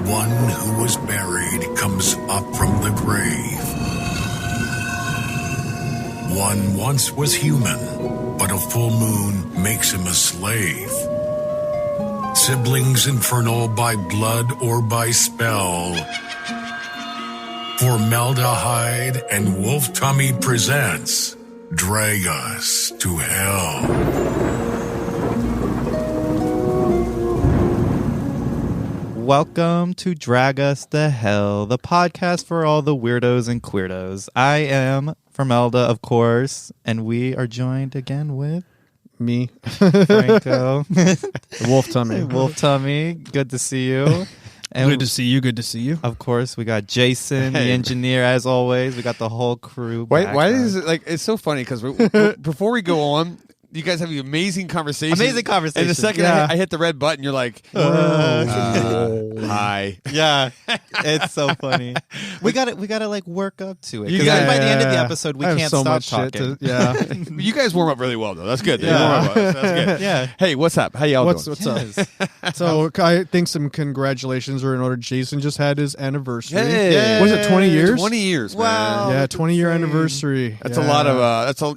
One who was buried comes up from the grave. One once was human, but a full moon makes him a slave. Siblings infernal by blood or by spell. Formaldehyde and Wolf Tummy presents Drag Us to Hell. Welcome to Drag Us to Hell, the podcast for all the weirdos and queerdos. I am Formelda, of course, and we are joined again with me, Franco, Wolf Tummy. Wolf Tummy. Good to see you. And good to see you. Good to see you. Of course, we got Jason, the engineer, as always. We got the whole crew. Why is it like it's so funny? Because before we go on, you guys have an amazing conversation. And the second I hit the red button, you're like, hi. Yeah, it's so funny. We got to like work up to it because by the end of the episode, we can't stop talking. You guys warm up really well though. That's good. Yeah. That's good. Yeah. Hey, what's up? How y'all doing? What's up? So I think some congratulations are in order. Jason just had his anniversary. Hey. Was it 20 years? 20 years. Wow. Man. Yeah, 20-year anniversary. That's a lot of. That's a.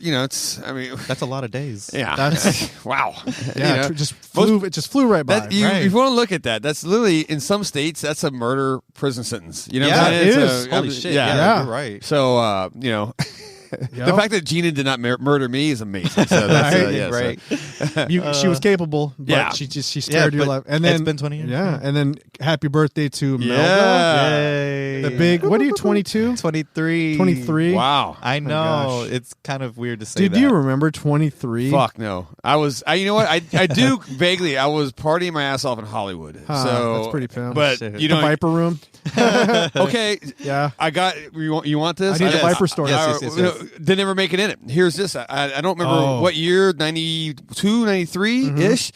That's a lot of days. Yeah. That's wow. Yeah. It just flew right by. If you want to look at that, that's literally in some states that's a murder prison sentence. You know, yeah, what it is. Holy shit! Yeah, you're right. So the fact that Gina did not murder me is amazing. So that's right. She was capable, but she spared your life. And then it's been 20 years. Yeah, and then happy birthday to Melda. Yay. The big. What are you? 22? 23. 23. Wow. I know. It's kind of weird to say. Dude, that. do you remember 23? Fuck no. You know what? I do vaguely. I was partying my ass off in Hollywood. So that's pretty pimp. But Shit. you know, the Viper Room. Okay. Yeah. I got. You want this? I need the Viper story. Yes. Didn't ever make it in it. Here's this. I don't remember what year. 92, 93 ish.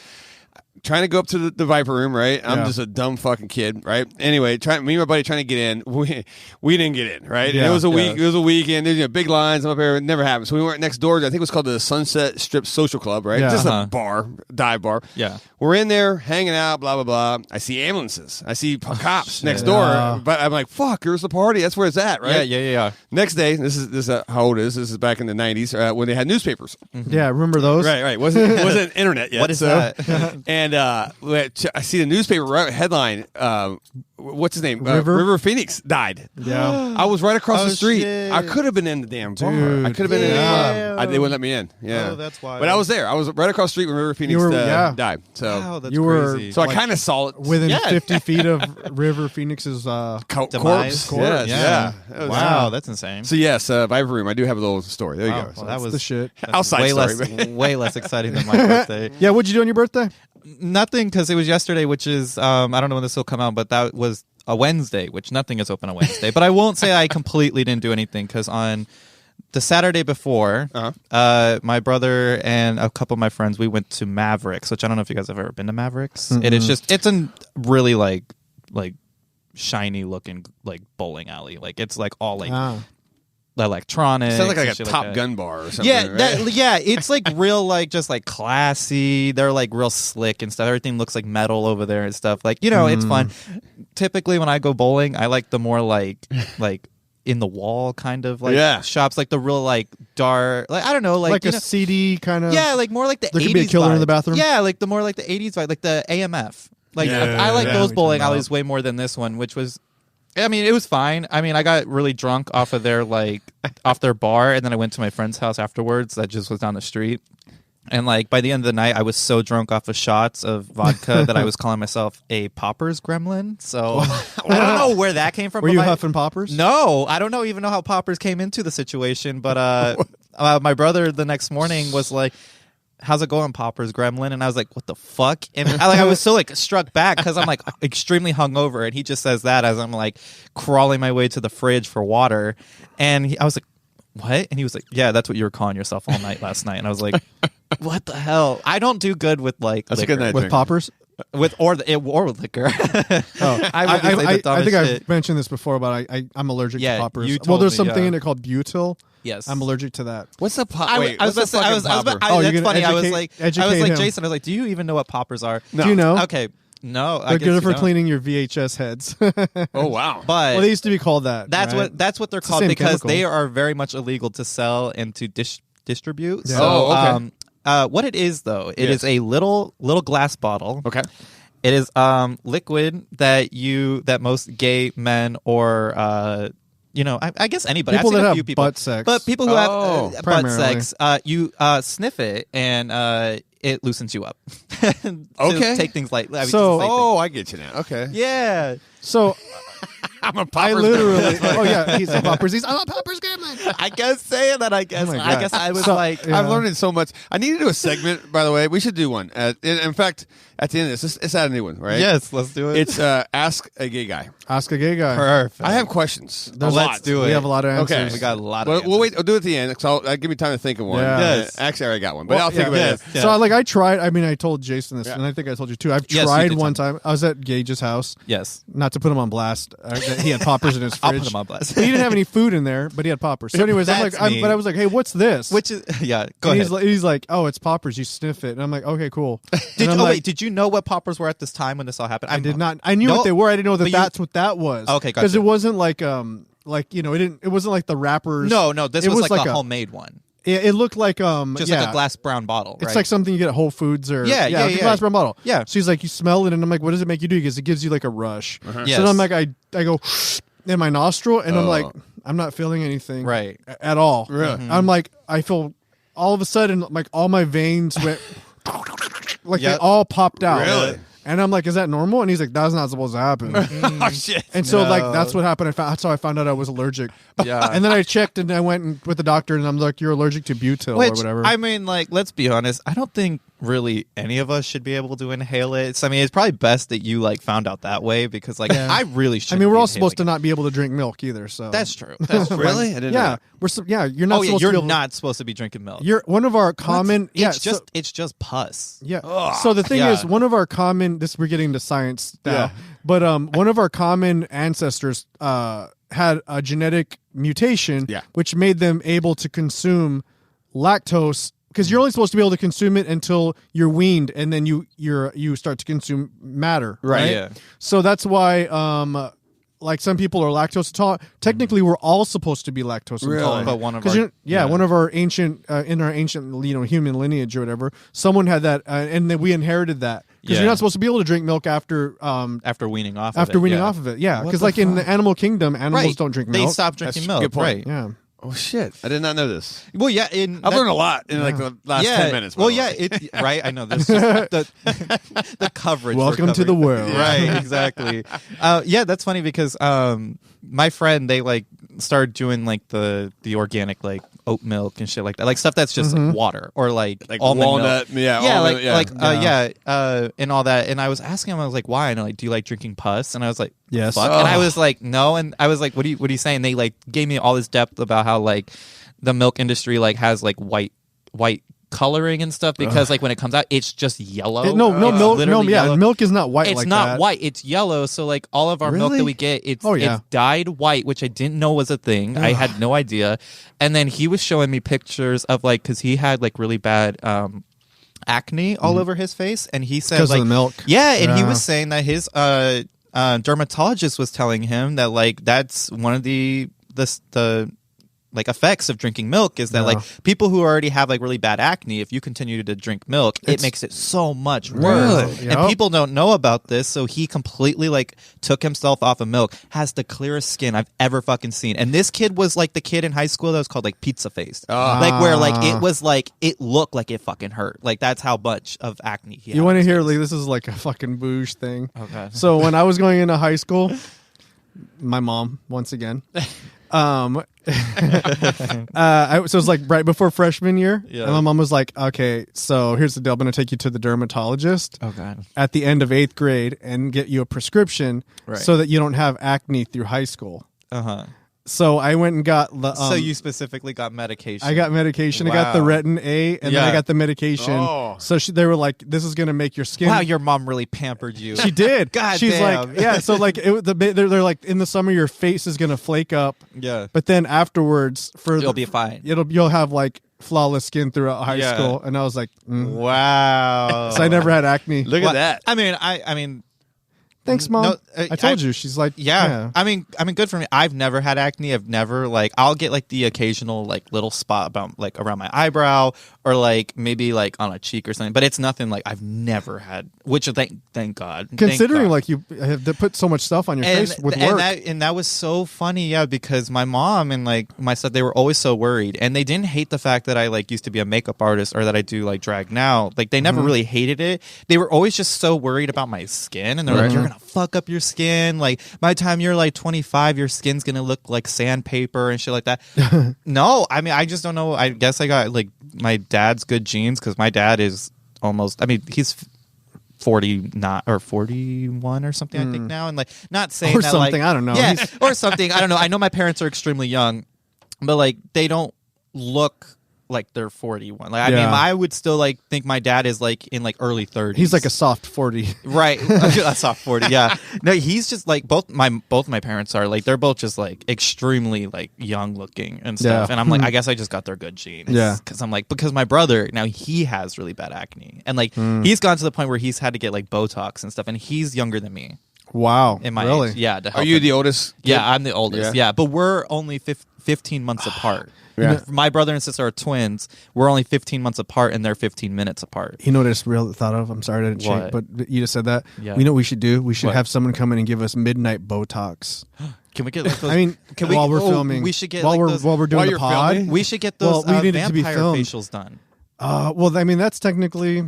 Trying to go up to the Viper Room, right? I'm just a dumb fucking kid, right? Anyway, me and my buddy trying to get in. We didn't get in, right? Yeah, and it was a week. It was a weekend. There's big lines. I'm up here. It never happened. So we went next door. I think it was called the Sunset Strip Social Club, right? Yeah. Just a bar, dive bar. Yeah. We're in there hanging out, blah blah blah. I see ambulances. I see cops next door. But I'm like, fuck, here's the party. That's where it's at, right? Yeah. Next day, this is how old it is. This is back in the 90s when they had newspapers. Yeah, remember those? Right. Wasn't internet yet. What is that? And I see the newspaper headline. What's his name? River Phoenix died. Yeah. I was right across the street. Shit. I could have been in the damn bar. Dude. I could have been in the club. They wouldn't let me in. Yeah. Oh, that's why. But I was there. I was right across the street when River Phoenix died. So, Wow, that's You were- crazy. so I kind of saw it Within 50 feet of River Phoenix's corpse. Demise. Yes, Yeah. That was- Wow, that's insane. So yes, Viper Room. I do have a little story. There you go. Well, that was the shit. outside way story. way less exciting than my birthday. Yeah, what'd you do on your birthday? Nothing, because it was yesterday, which is I don't know when this will come out, but that was a Wednesday, which nothing is open on Wednesday. But I won't say I completely didn't do anything, because on the Saturday before, my brother and a couple of my friends, we went to Mavericks, which I don't know if you guys have ever been to Mavericks. Mm-hmm. It is it's a really like shiny looking like bowling alley. Like it's like all like electronics. Sounds like a and shit Top that. Gun bar or something. Yeah, right? it's like real, like just like classy. They're like real slick and stuff. Everything looks like metal over there and stuff. Like, it's fun. Typically, when I go bowling, I like the more like in the wall kind of like shops, like the real like dark, like I don't know, like a CD kind of. yeah, like more like the There 80s could be a killer vibe. in the bathroom. Yeah, like the more like the 80s vibe, like the AMF. Like I like those bowling alleys way more than this one, which was. I mean, it was fine. I mean, I got really drunk off of their off their bar, and then I went to my friend's house afterwards. That just was down the street. And by the end of the night, I was so drunk off of shots of vodka that I was calling myself a poppers gremlin. So I don't know where that came from. Were you huffing poppers? No, I don't even know how poppers came into the situation. But my brother the next morning was like, how's it going, Poppers Gremlin? And I was like, what the fuck? And I was so struck back because I'm extremely hungover, and he just says that as I'm crawling my way to the fridge for water, and I was like, what? And he was like, yeah, that's what you were calling yourself all night last night. And I was like, what the hell? I don't do good with That's liquor. a good night With drink. poppers? With or with liquor. I think I've mentioned this before, but I'm allergic to poppers. you Well, told there's me, something yeah. in it called butyl. Yes, I'm allergic to that. What's the pop? I Wait, was what's the about to say, fucking popper? Oh, you're that's gonna funny. I was educate like, him. do you even know what poppers are? No. Do you know? Okay. No, I They're guess good you for don't. cleaning your VHS heads. Oh wow. But well, they used to be called that. that's right? what they're It's the called same because chemical. they are very much illegal to sell and to distribute. Yeah. So, Oh, okay. what it is though, it Yes. is a little glass bottle. Okay. It is liquid that most gay men or I guess anybody. People I've seen that a have few people, butt sex. but people who Oh, have butt primarily. sex, you sniff it and it loosens you up. To Okay. take things like Oh, I get you now. Okay. yeah. So I'm a I popper's literally. Oh yeah, he's a poppers. I'm a poppers gremlin. I guess saying that. I guess Oh my I God. guess I was So- like. Yeah. I've learned it so much. I need to do a segment, by the way. We should do one. In fact, at the end of this, let's add a new one, right? Yes, let's do it. It's Ask a Gay Guy. Ask a gay guy. perfect. I have questions. There's Let's lots. do it. We have a lot of answers. Okay. We got a lot of. Well, we'll answers. wait. I'll do it at the end. So give me time to think of one. Yeah. Yes. Actually, I already got one, but Well, I'll think yeah. about Yes. it. Yeah. So I tried. I mean, I told Jason this, Yeah. and I think I told you too. I've Yes, you tried did one tell time. I was at Gage's house, Yes, not to put him on blast. That he had poppers in his fridge. I'll put him on blast. He didn't have any food in there, but he had poppers. So, anyways, That's me. but I was like, hey, what's this? which is yeah. Go and ahead. he's like, oh, it's poppers. You sniff it, and I'm like, okay, cool. Did And I'm you, like, wait, did you know what poppers were at this time when this all happened? I did not. I knew No, what they were. I didn't know that but you- that's what that was. Okay, gotcha. because it wasn't like it wasn't like the wrappers. No, this It was, was like like a a- homemade one, It looked like just yeah. like a glass brown bottle. It's right? like something you get at Whole Foods or Yeah, like a glass brown bottle. Yeah. She's like, you smell it, and I'm like, what does it make you do? Because it gives you like a rush. Yes. So then I'm like, I go in my nostril, and I'm like, I'm not feeling anything Right. at all. Really? I'm like, I feel all of a sudden like all my veins went like they Yep. all popped out. Really? And I'm like, is that normal? And he's like, that's not supposed to happen. Oh shit. And so, like, No. that's what happened. That's how I found out I was allergic. Yeah. And then I checked and I went with the doctor, and I'm like, you're allergic to butyl or Which, whatever. I mean, like, let's be honest. I don't think really any of us should be able to inhale it. So, I mean, it's probably best that you like found out that way because, like, Yeah. I really should. I mean, we're all supposed to not be able to drink milk either. So That's true. That's true. Really? I didn't know yeah, that. you're not. Oh yeah, supposed you're to be able not supposed to be drinking milk. You're one of our common. It's Yeah, just so, it's just pus. yeah. So the thing Yeah. is, one of our common. We're getting to science now, Yeah. but one of our common ancestors had a genetic mutation, Yeah. which made them able to consume lactose. Because you're only supposed to be able to consume it until you're weaned, and then you start to consume matter, right? Yeah. So that's why, like some people are lactose intolerant. Technically, we're all supposed to be lactose Really? intolerant. But one of 'Cause our one of our ancient in our ancient human lineage or whatever, someone had that, and then we inherited that because Yeah. you're not supposed to be able to drink milk after weaning off. after of it, weaning yeah. off of it. Yeah, What because the like in fuck? the animal kingdom, animals Right. don't drink They milk. stopped drinking That's a milk. good point. Right. Yeah. Oh shit. I did not know this. Well, yeah. I've learned a lot in like the last 10 minutes. by Well, the yeah. way. Right. I know. There's just the coverage. we're Welcome to the covering. world. Right. Exactly. Yeah, that's funny because my friend they like started doing like the organic like oat milk and shit like that, like stuff that's just like water or like almond walnut, milk. yeah, yeah, almond, and all that. And I was asking him, I was like, why? And like, do you like drinking pus? And I was like, Yes. fuck. And I was like, no. And I was like, what are you saying? They like gave me all this depth about how like the milk industry like has like white coloring and stuff because like when it comes out it's just yellow. No, It's milk. literally No, yeah, yellow. milk is not white. It's like not that. white, it's yellow. So like all of our milk Really? that we get, it's yeah. it's dyed white, which I didn't know was a thing. I had no idea. And then he was showing me pictures of like because he had like really bad acne all over his face, and he said 'Cause of like the milk. Yeah, and he Yeah. was saying that his dermatologist was telling him that like that's one of the like effects of drinking milk is that Yeah. like people who already have like really bad acne, if you continue to drink milk, it makes it so much worse. Really? And Yep. people don't know about this, so he completely like took himself off of milk. Has the clearest skin I've ever fucking seen. And this kid was like the kid in high school that was called like pizza face, like where like it was like it looked like it fucking hurt. Like that's how much of acne he had. You want to hear? Like, this is like a fucking bouge thing. Okay. So when I was going into high school, my mom once again. So it was like right before freshman year, Yeah. and my mom was like, "Okay, so here's the deal. I'm going to take you to the dermatologist Oh god. at the end of 8th grade and get you a prescription Right. so that you don't have acne through high school." Uh-huh. So I went and got the. So you specifically got medication. I got medication. I got the Wow. Retin A, and then I Yeah. got the medication. Oh. So they were like, "This is going to make your skin." Wow, your mom really pampered you. She did. God She's damn. like, yeah. So like, they're like, in the summer, your face is gonna flake up, Yeah. but then afterwards, You'll be fine. You'll have like flawless skin throughout high Yeah. school. And I was like, Wow. so I never had acne. Look Well, at that. I mean, Thanks, Mom. No, I told you. She's like, yeah. I mean, good for me. I've never had acne. I've never I'll get like the occasional like little spot about like around my eyebrow or like maybe like on a cheek or something. But it's nothing like I've never had. Which thank God. Considering like you have to put so much stuff on your face with work, and that was so funny, yeah, because my mom and like my son, they were always so worried, and they didn't hate the fact that I like used to be a makeup artist or that I do like drag now. Like they never really hated it. They were always just so worried about my skin, and they're like, "You're gonna fuck up your skin. Like by the time you're like 25, your skin's gonna look like sandpaper and shit like that." No, I mean I just don't know. I guess I got like my dad's good genes because my dad is almost. I mean he's 49 or 41 or something I think now, and like not saying or that something like, I don't know, yeah, or something I don't know. I know my parents are extremely young, but like they don't look like they're 41. Like I mean I would still like think my dad is like in like early 30s. He's like a soft 40. Right. A soft 40. Yeah. No, he's just like both my parents are like they're both just like extremely like young looking and stuff. Yeah. And I'm like I guess I just got their good genes. Yeah. Cuz I'm like because my brother now he has really bad acne and like he's gone to the point where he's had to get like Botox and stuff and he's younger than me. Wow. In my really? age. Yeah, to help Are you him. the oldest? Yeah, I'm the oldest. Yeah. Yeah, but we're only 15 months apart. Yeah. My brother and sister are twins. We're only 15 months apart, and they're 15 minutes apart. You know what I just real thought of? I'm sorry to change, What? but you just said that. Yeah. You know what we should do? We should What? have someone come in and give us midnight Botox. Can we get like those? I mean, can we, while we're filming, we should get while like we're those, while we're doing While the you're pod. filming? we should get those Well, we need it to be vampire filmed. facials done. Well, I mean, that's technically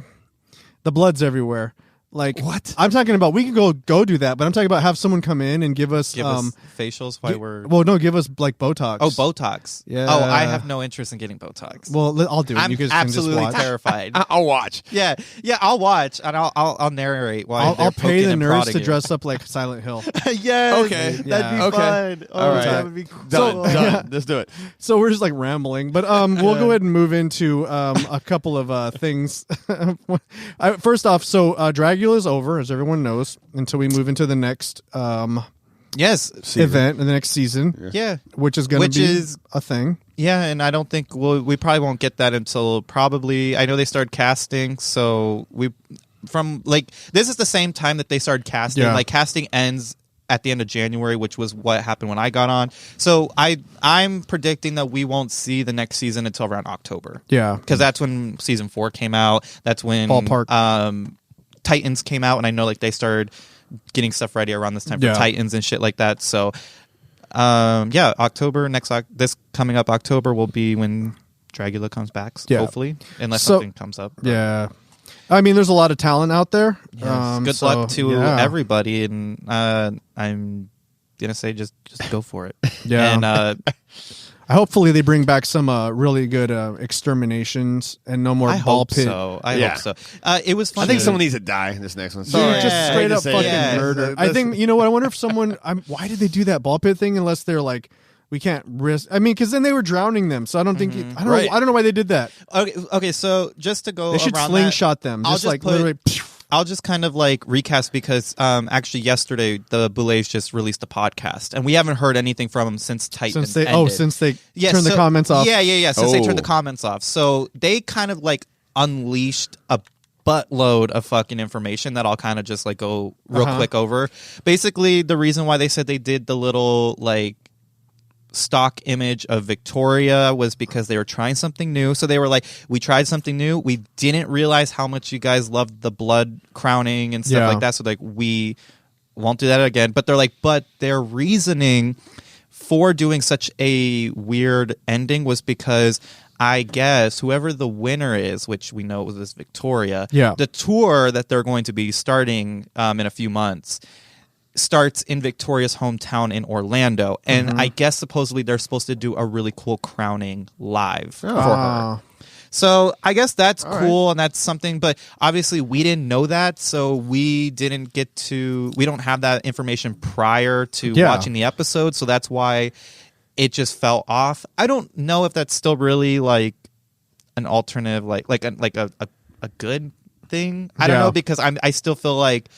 the blood's everywhere. Like What? I'm talking about, we can go do that, but I'm talking about have someone come in and give us Facials while we're. well, no, give us like Botox. Oh, Botox. Yeah. Oh, I have no interest in getting Botox. Well, I'll do it. I'm You guys can just absolutely watch. terrified. I'll watch. Yeah, I'll watch and I'll narrate while I'll pay poking the and nerds prodding to you. dress up like Silent Hill. Yes. Okay. That'd Yeah. be Okay. fun. Oh, All right. that would be cool. Done. Let's do it. So we're just like rambling, but we'll go ahead and move into a couple of things. First off, so Dragula's over, as everyone knows, until we move into the next Yes. event in the next season. Yeah. Which is going to be is- a thing. Yeah, and I don't think we probably won't get that until probably. I know they started casting, so this is the same time that they started casting. Yeah. Like casting ends at the end of January, which was what happened when I got on. So I'm predicting that we won't see the next season until around October. Yeah. Because that's when season 4 came out. That's when Ballpark. Titans came out, and I know like they started getting stuff ready around this time for Titans and shit like that. So October this coming up October will be when Dragula comes back, hopefully, unless something comes up. Yeah. I mean, there's a lot of talent out there. Yes. Good luck to everybody, and I'm gonna say just go for it. Yeah. And hopefully they bring back some really good exterminations and no more I ball hope pit. so. I Yeah. hope so. It was fun. I think someone needs to die in this next one. Dude, Sorry. just straight up fucking yeah. murder. I think, you know what? I wonder if someone. Why did they do that ball pit thing? Unless they're like, we can't risk. I mean, because then they were drowning them. So I don't think. I don't Right. know. I don't know why they did that. Okay. So just to go, They should around slingshot them. I'll Just like put- literally. I'll just kind of like recast because actually yesterday the Boulets just released a podcast and we haven't heard anything from them since Titan Since they ended. turned the comments off. Yeah. Since they turned Oh. the comments off, so they kind of like unleashed a buttload of fucking information that I'll kind of just like go real quick over. Basically, the reason why they said they did the little like stock image of Victoria was because they were trying something new. So they were like, we tried something new. We didn't realize how much you guys loved the blood crowning and stuff like that. So like, we won't do that again. But they're like, but their reasoning for doing such a weird ending was because I guess whoever the winner is, which we know was Victoria, the tour that they're going to be starting in a few months starts in Victoria's hometown in Orlando, and I guess supposedly they're supposed to do a really cool crowning live for her. So I guess that's cool, and that's something, but obviously we didn't know that, so we don't have that information prior to watching the episode, so that's why it just fell off. I don't know if that's still really like an alternative, like a good thing. I don't know, because I still feel like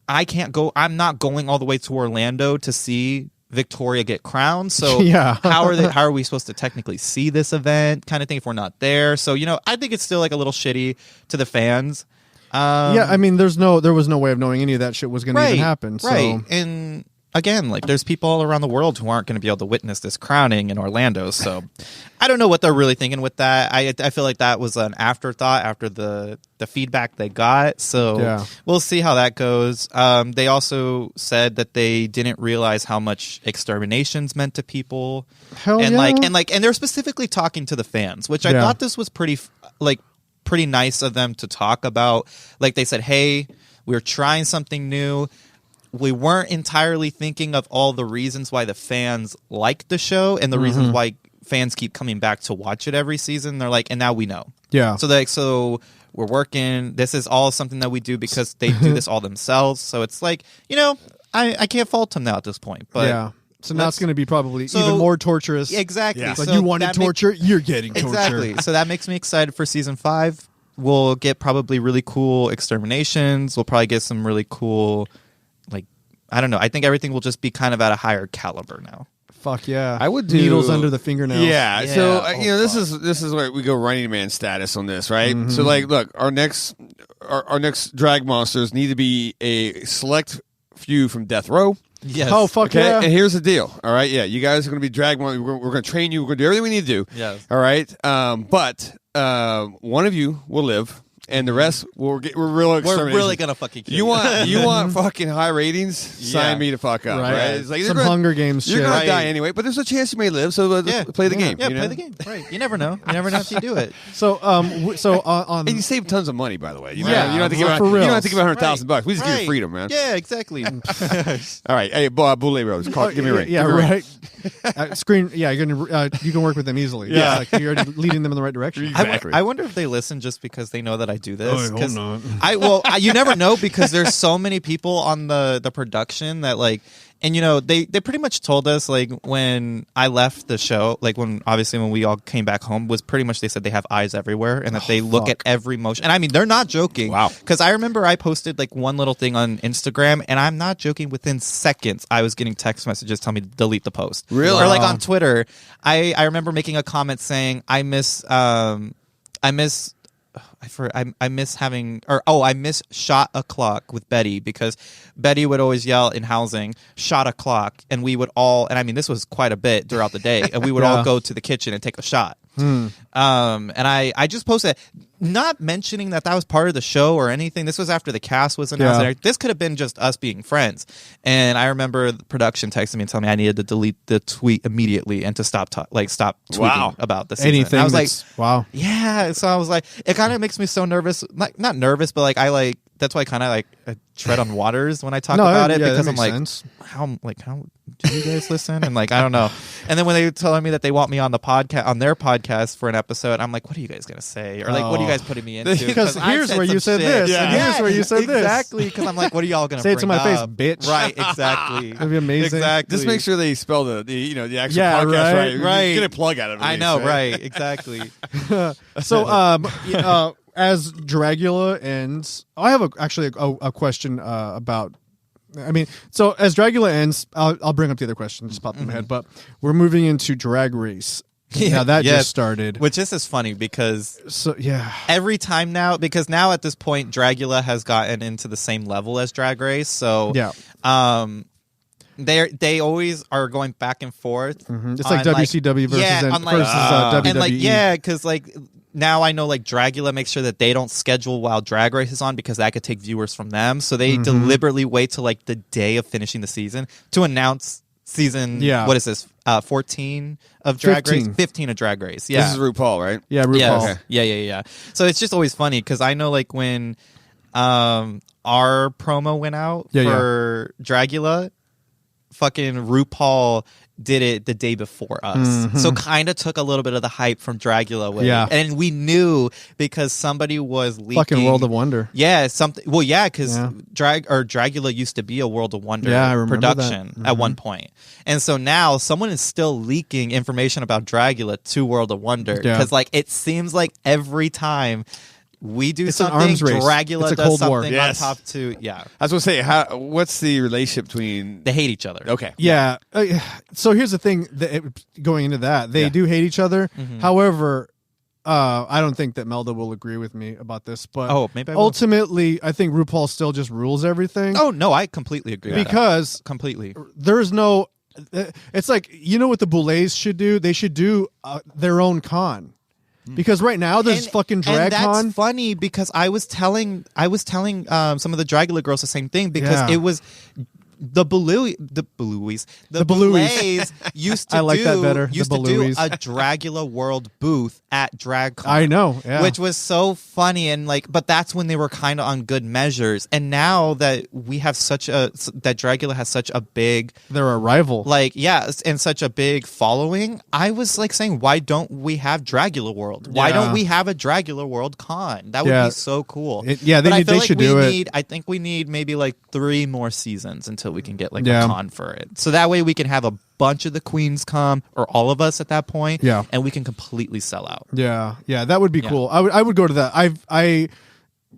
I'm not going all the way to Orlando to see Victoria get crowned. So how are we supposed to technically see this event kind of thing if we're not there? So, I think it's still like a little shitty to the fans. Yeah, I mean, there was no way of knowing any of that shit was going to even happen. So. Right, and again, like there's people all around the world who aren't going to be able to witness this crowning in Orlando. So I don't know what they're really thinking with that. I feel like that was an afterthought after the feedback they got. So we'll see how that goes. They also said that they didn't realize how much exterminations meant to people. And they're specifically talking to the fans, which I thought this was pretty nice of them to talk about. Like they said, hey, we're trying something new. We weren't entirely thinking of all the reasons why the fans like the show and the reasons why fans keep coming back to watch it every season. They're like, and now we know. Yeah. So we're working. This is all something that we do because they do this all themselves. So it's like, I can't fault them now at this point. But so now it's going to be probably even more torturous. Exactly. Yeah. Like you wanted torture, you're getting torture. Exactly. So that makes me excited for season 5. We'll get probably really cool exterminations. We'll probably get some really cool, I don't know. I think everything will just be kind of at a higher caliber now. Fuck yeah! I would do needles under the fingernails. Yeah. So this is where we go Running Man status on this, right? So look, our next drag monsters need to be a select few from Death Row. Yes. Oh fuck yeah! And here's the deal. All right, yeah, you guys are going to be drag. We're going to train you. We're going to do everything we need to do. Yes. All right. But one of you will live. And the rest, we're real extermination. We're really gonna fucking kill you want fucking high ratings? Sign me to fuck up, right? It's like some Hunger Games shit. You're gonna die anyway, but there's a chance you may live. So play the game. Yeah, play the game. Right. You never know. You never know if you do it. So on and you save tons of money, by the way. You don't have to give out $100,000. We just give you freedom, man. Yeah, exactly. All right, hey, Boule Rose, give me a ring. Yeah, right. You can work with them easily. Yeah, like you're already leading them in the right direction. Exactly. I wonder if they listen just because they know that I do this. You never know because there's so many people on the production that and they pretty much told us when I left the show, when we all came back home, was pretty much they said they have eyes everywhere and that they look at every motion. And I mean, they're not joking. Wow. Because I remember I posted one little thing on Instagram, and I'm not joking. Within seconds, I was getting text messages telling me to delete the post. Really? Or on Twitter, I remember making a comment saying I miss shot o'clock with Betty, because Betty would always yell in housing, shot o'clock, and we would all, and I mean, this was quite a bit throughout the day, and we would all go to the kitchen and take a shot. And I just posted, not mentioning that was part of the show or anything. This was after the cast was announced. This could have been just us being friends. And I remember the production texting me and telling me I needed to delete the tweet immediately and to stop tweeting about the season. Anything. And I was like, wow. Yeah. So I was like, it kind of makes me so nervous. Not nervous, but that's why I kind of I tread on waters when I talk about it, because I'm sense. how do you guys listen? And I don't know. And then when they were telling me that they want me on their podcast for an episode, I'm like, what are you guys gonna say? Or what are you guys putting me into? Because here's where you said this, and here's where you said this. Exactly. Because I'm like, what are y'all gonna say it to my face, up? bitch? Right. Exactly. That'd be amazing. Exactly. Just make sure they spell the actual podcast right. Get a plug out of it. I know. Right. Exactly. So as Dragula ends, I have a question about. I mean, so as Dragula ends, I'll bring up the other question. Just popped in my head, but we're moving into Drag Race. Yeah, that just started. Which is funny because every time now, because now at this point, Dragula has gotten into the same level as Drag Race. So they always are going back and forth. It's like WCW versus WWE. Because now I know Dragula makes sure that they don't schedule while Drag Race is on, because that could take viewers from them. So they deliberately wait till the day of finishing the season to announce season. What is this? 14 of Drag Race? 15 of Drag Race. Yeah. This is RuPaul, right? Yeah, RuPaul. Yes. Yeah. So it's just always funny because I know when our promo went out for Dragula, fucking RuPaul did it the day before us. So kind of took a little bit of the hype from Dragula away. Yeah. And we knew because somebody was leaking. Fucking World of Wonder. Yeah, something. Well, yeah, because Dragula used to be a World of Wonder production at one point. And so now someone is still leaking information about Dragula to World of Wonder. Because it seems like every time we do something, Dragula does something on top too. Yeah. I was going to say, what's the relationship between... They hate each other. Okay. Yeah. So here's the thing, going into that. They do hate each other. However, I don't think that Melda will agree with me about this, but maybe I will. ultimately, I think RuPaul still just rules everything. Oh no, I completely agree. Because completely, there's no. It's like, you know what the Boulets should do? They should do their own con. Because right now there's fucking drag con. That's funny because I was telling some of the Dragula girls the same thing because it was the Boulets used to I like do that better. used The to do Boulets. a Dragula World booth at DragCon. I know, yeah. Which was so funny and but that's when they were kind of on good measures. And now that we have that Dragula has such a big, they're a rival. and such a big following. I was saying, why don't we have Dragula World? Why don't we have a Dragula World con? That would be so cool. They should do it. I think we need maybe 3 more seasons until we can get a con for it. So that way we can have a bunch of the queens come, or all of us at that point, and we can completely sell out. Yeah, that would be cool. I would go to that. I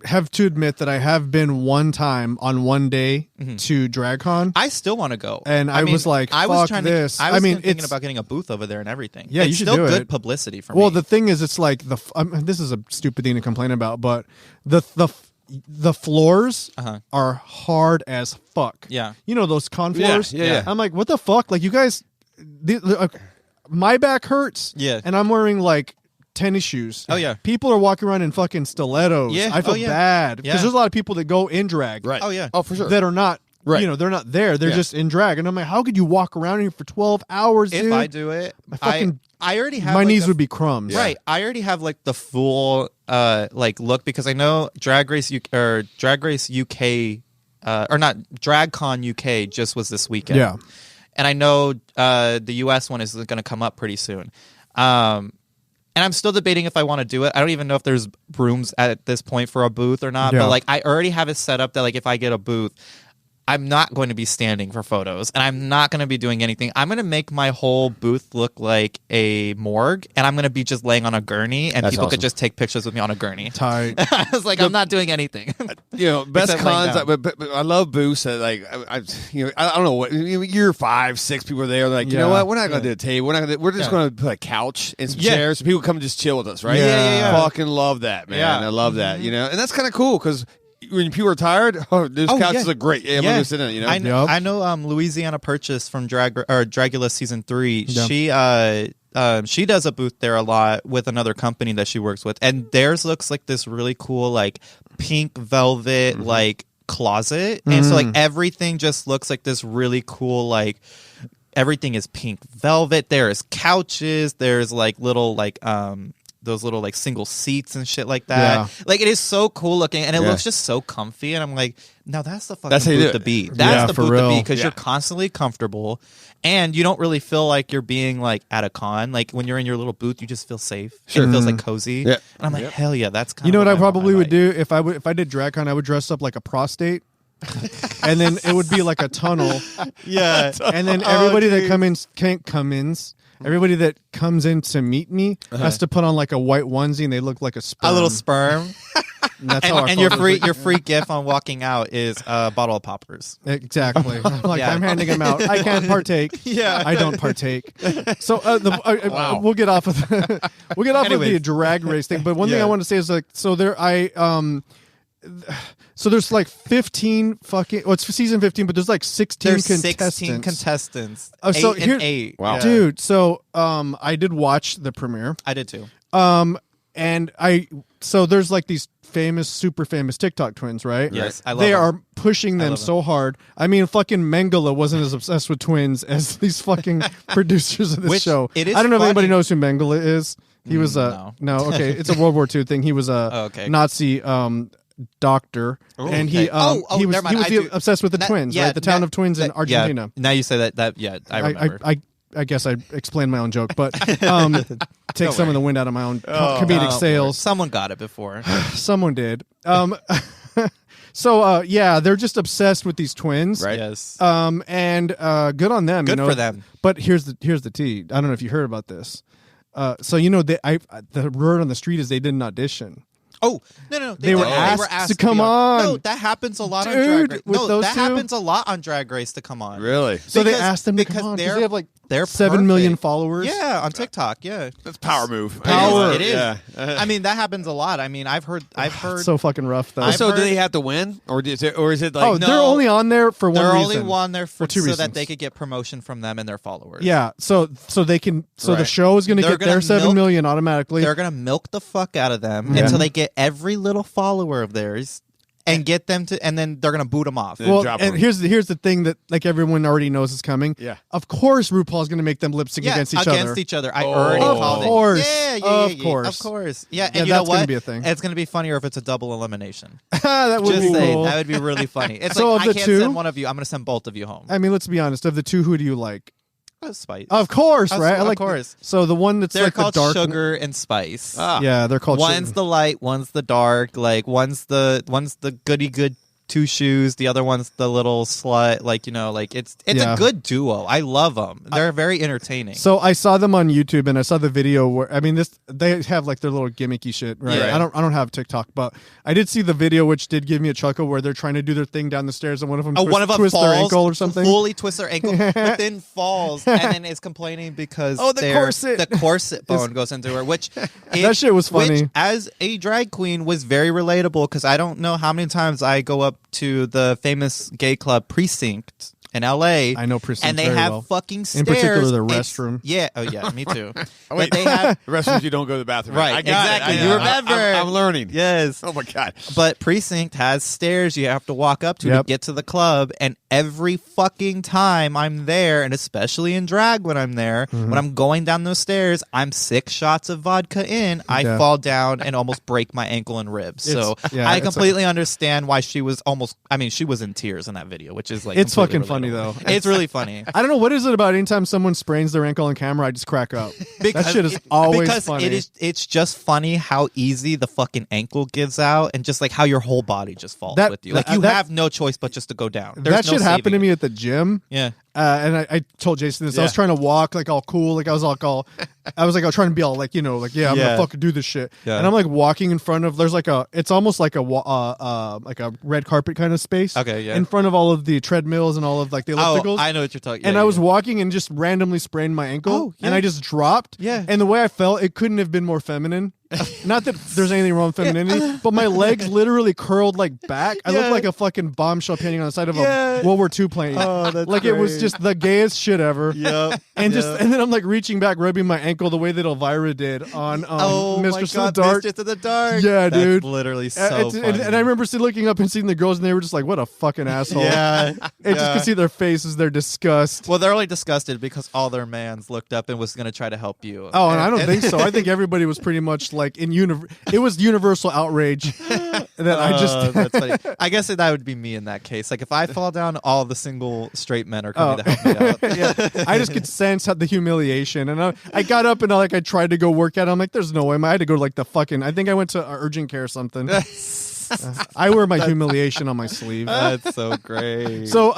have to admit that I have been one time on one day to DragCon. I still want to go, and I was like, "Fuck this!" I was thinking about getting a booth over there and everything. Yeah, it's you should still do good it. publicity for me. Well, the thing is, it's like this is a stupid thing to complain about, but the floors are hard as fuck. Yeah. You know those con floors? Yeah. I'm like, what the fuck? Like, you guys, my back hurts. Yeah. And I'm wearing tennis shoes. Oh, yeah. People are walking around in fucking stilettos. Yeah. I feel bad. Yeah. Because there's a lot of people that go in drag. Right. Oh, yeah. Oh, for sure. That are not, Right. they're not there. They're just in drag. And I'm like, how could you walk around here for 12 hours, If dude? I do it, I already have my knees would be crumbs. Right. I already have the full look because I know Drag Race UK or DragCon UK just was this weekend. Yeah. And I know the US one is going to come up pretty soon. And I'm still debating if I want to do it. I don't even know if there's rooms at this point for a booth or not. Yeah. But I already have it set up that if I get a booth, I'm not going to be standing for photos, and I'm not going to be doing anything. I'm going to make my whole booth look like a morgue, and I'm going to be just laying on a gurney, and people could just take pictures with me on a gurney. Tight. I was like, I'm not doing anything. Best Except cons. laying But I love booths. That I don't know what year 5, 6 people are there. They're like, you know what? We're not going to do a table. We're just going to put a couch and some chairs, so people come and just chill with us, right? Yeah. Fucking love that, man. Yeah. I love that. And that's kind of cool because when people are tired, those couches are great. Yeah, I'm gonna sit in it. I know. Louisiana Purchase from Dragula season 3. She does a booth there a lot with another company that she works with, and theirs looks like this really cool pink velvet closet, and so everything just looks like this really cool everything is pink velvet. There is couches. There's little those little single seats and shit like that. Yeah. It is so cool looking, and it looks just so comfy. And I'm like, no, that's the fucking That's how you booth do to it. be. That's the for booth real. to be because you're constantly comfortable, and you don't really feel like you're being at a con. When you're in your little booth, you just feel safe. Sure. And it feels cozy. Yeah. And I'm like, hell yeah, that's kind You of know what I probably would do if I did DragCon? I would dress up like a prostate. And then it would be like a tunnel. Yeah. And then everybody that everybody that comes in to meet me has to put on a white onesie, and they look like a sperm. A little sperm. And that's how our and your photos free gift on walking out is a bottle of poppers. Exactly. I'm handing them out. I can't partake. Yeah. I don't partake. So we'll get off of the drag race thing. But one thing I want to say is so there's 15 fucking. Well, it's for season 15, but there's 16 There's contestants. 16 contestants. Oh, so 8 and 8. Wow. Dude. So I did watch the premiere. I did too. And there's these super famous TikTok twins, right? Yes, I love They them. are pushing them love so hard. I mean, fucking Mengele wasn't as obsessed with twins as these fucking producers of this Which, show. it is I don't know if anybody funny. knows who Mengele is. He was no. Okay, it's a World War II thing. He was a okay. Nazi doctor, Oh, and he okay. he was never mind. obsessed with the twins, right? The town of twins in Argentina. Yeah. Now you say that I remember. I guess I explained my own joke, but take some of the wind out of my own comedic sails. Someone got it before. Someone did. So they're just obsessed with these twins, Right. Yes. and good on them. Good for them. But here's the tea. I don't know if you heard about this. So the word on the street is they didn't audition. Oh no! They were asked to come be on. No, that happens a lot Dude, on Drag Race. with No, those that two? happens a lot on Drag Race to come on. Really? So they Because- asked them to because come on they're- because they have they're 7 million perfect. followers. Yeah, on TikTok. Yeah, That's power move. Power. It is. Yeah. I mean, that happens a lot. I mean, I've heard. So fucking rough though. I've So do heard- they have to win, or is it like? Oh, no. they're only on there for one They're reason. only on there for two so reasons. that they could get promotion from them and their followers. Yeah, so they can. So the Right. show is going to They're get gonna their 7 milk- million automatically. They're gonna milk the fuck out of them Yeah. until they get every little follower of theirs and get them to, and then they're gonna boot them off. Yeah. Well, drop and them. here's the thing that like everyone already knows is coming. Yeah. Of course, RuPaul's going to make them lip sync against each other. I Oh. already Of called it. course. Yeah, Of course. of course. Yeah, Yeah, and you know that's gonna what? be a thing. It's gonna be funnier if it's a double elimination. That would Just be saying, cool. that would be really funny. It's So like of I the can't two- send one of you. I'm gonna send both of you home. I mean, let's be honest. Of the two, who do you like? Spice. Of course, right? I Of like course. So the one that's They're like called the dark Sugar and Spice. Ah. Yeah, they're called. One's the light, one's the dark. Like one's the goody good two shoes. The other one's the little slut. Like like it's Yeah. a good duo. I love them. They're very entertaining. So I saw them on YouTube and I saw the video where they have like their little gimmicky shit, right? Yeah. I don't have TikTok, but I did see the video which did give me a chuckle where they're trying to do their thing down the stairs and one of them one of them twists falls, their ankle or something. fully twists their ankle, but then falls and then is complaining because the corset. the corset bone goes into her, which That shit was funny. Which, as a drag queen, was very relatable because I don't know how many times I go up to the famous gay club Precinct in LA. I know Precinct and they very have well. fucking stairs. In particular, the It's- restroom. Yeah. Oh yeah. Me too. Oh, But wait, they have. the rest of you don't go to the bathroom. Right, I got exactly. It. I You know. remember. I'm learning. Yes. Oh my god. But Precinct has stairs you have to walk up to Yep. get to the club, and every fucking time I'm there, and especially in drag when I'm there, Mm-hmm. when I'm going down those stairs, I'm 6 shots of vodka in, I Yeah. fall down and almost break my ankle and ribs. So I it's completely understand why she was she was in tears in that video, which is like It's completely fucking funny, relatable. though. It's really funny. I don't know what is it about anytime someone sprains their ankle on camera, I just crack up. That shit is always because funny. it's just funny how easy the fucking ankle gives out and just like how your whole body just falls That- with you. Like that- you that- have no choice but just to go down. There's That no shit happened to saving me it. at the gym. Yeah. And I told Jason this. I was Yeah. trying to walk like all cool, like I was like all, I was trying to be all like I'm Yeah. gonna fucking do this shit. Yeah. And I'm like walking in front of there's like it's almost like a red carpet kind of space. Okay, yeah. In front of all of the treadmills and all of like the ellipticals. Oh, I know what you're talking. And yeah, I was yeah. walking and just randomly sprained my ankle, Oh, yeah. and I just dropped. Yeah. And the way I felt, it couldn't have been more feminine. Not that there's anything wrong with femininity, but my legs literally curled like back. I Yeah. looked like a fucking bombshell painting on the side of Yeah. a World War II plane. Oh, that's like it was great. just the gayest shit ever. Yep. And Yep. then I'm like reaching back, rubbing my ankle the way that Elvira did on Oh Mistress my God, of the Dark. Mistress of the Dark. Yeah, That's dude. literally so And funny. I remember looking up and seeing the girls, and they were just like, "What a fucking asshole!" Yeah. and just could see their faces, their disgust. Well, they're only disgusted because all their mans looked up and was going to try to help you. Oh, and I don't think so. I think everybody was pretty much like it was universal outrage that I just. That's funny. I guess that would be me in that case. Like if I fall down, all the single straight men are coming to help me out. Yeah, I just could sense the humiliation, and I got up and I tried to go work out. I'm like, "There's no way." I had to go to like the fucking. I think I went to urgent care or something. I wear my humiliation on my sleeve. That's so great. So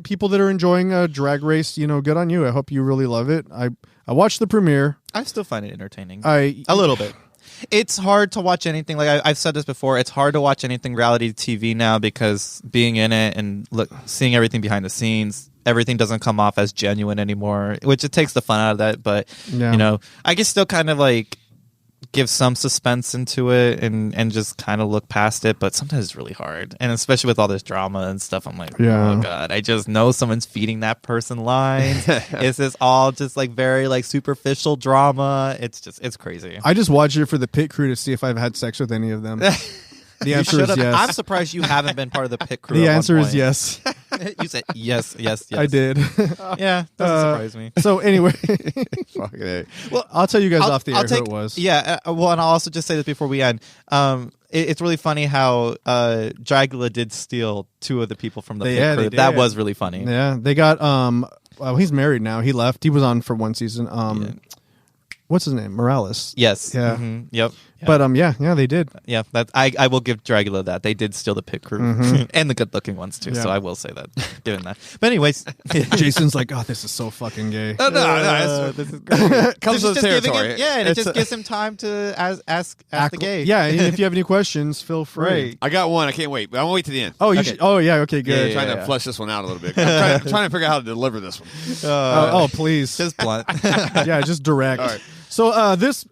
people that are enjoying Drag Race, good on you. I hope you really love it. I watched the premiere. I still find it entertaining. A little bit. It's hard to watch anything like I've said this before. It's hard to watch anything reality TV now because being in it and seeing everything behind the scenes, everything doesn't come off as genuine anymore. Which it takes the fun out of that. But Yeah. I can still kind of like give some suspense into it and just kind of look past it. But sometimes it's really hard, and especially with all this drama and stuff. I'm like, Yeah. oh god, I just know someone's feeding that person lines. It's just all just like very like superficial drama. It's crazy. I just watched it for the pit crew to see if I've had sex with any of them. The You answer is should've- yes. I'm surprised you haven't been part of the pit crew. The at one answer is point. yes. You said yes. I did. Yeah, doesn't surprise me. So anyway, Fucking A. well, I'll tell you guys off the air take, who it was. Yeah, well, and I'll also just say this before we end. It's really funny how Dragula did steal 2 of the people from the pit crew. they did. That was really funny. Yeah, they got well, he's married now. He left. He was on for one season. What's his name? Morales. Yes. Yeah. Mhm. Yep. But yeah, they did. Yeah, that I will give Dragula that. They did steal the pit crew and the good-looking ones too. Yeah. So I will say that. Given that, but anyways, Jason's like, oh, this is so fucking gay. No, this is great. comes This with is the just giving territory. him, and it just gives him time to ask the gay. Yeah, and if you have any questions, feel free. Right. I got one. I can't wait. But I'm gonna wait to the end. Oh, you Okay. should. Oh, yeah. Okay, good. I'm trying to flesh this one out a little bit. I'm trying to figure out how to deliver this one. Oh, please. Just blunt. Yeah, just direct. All right. So this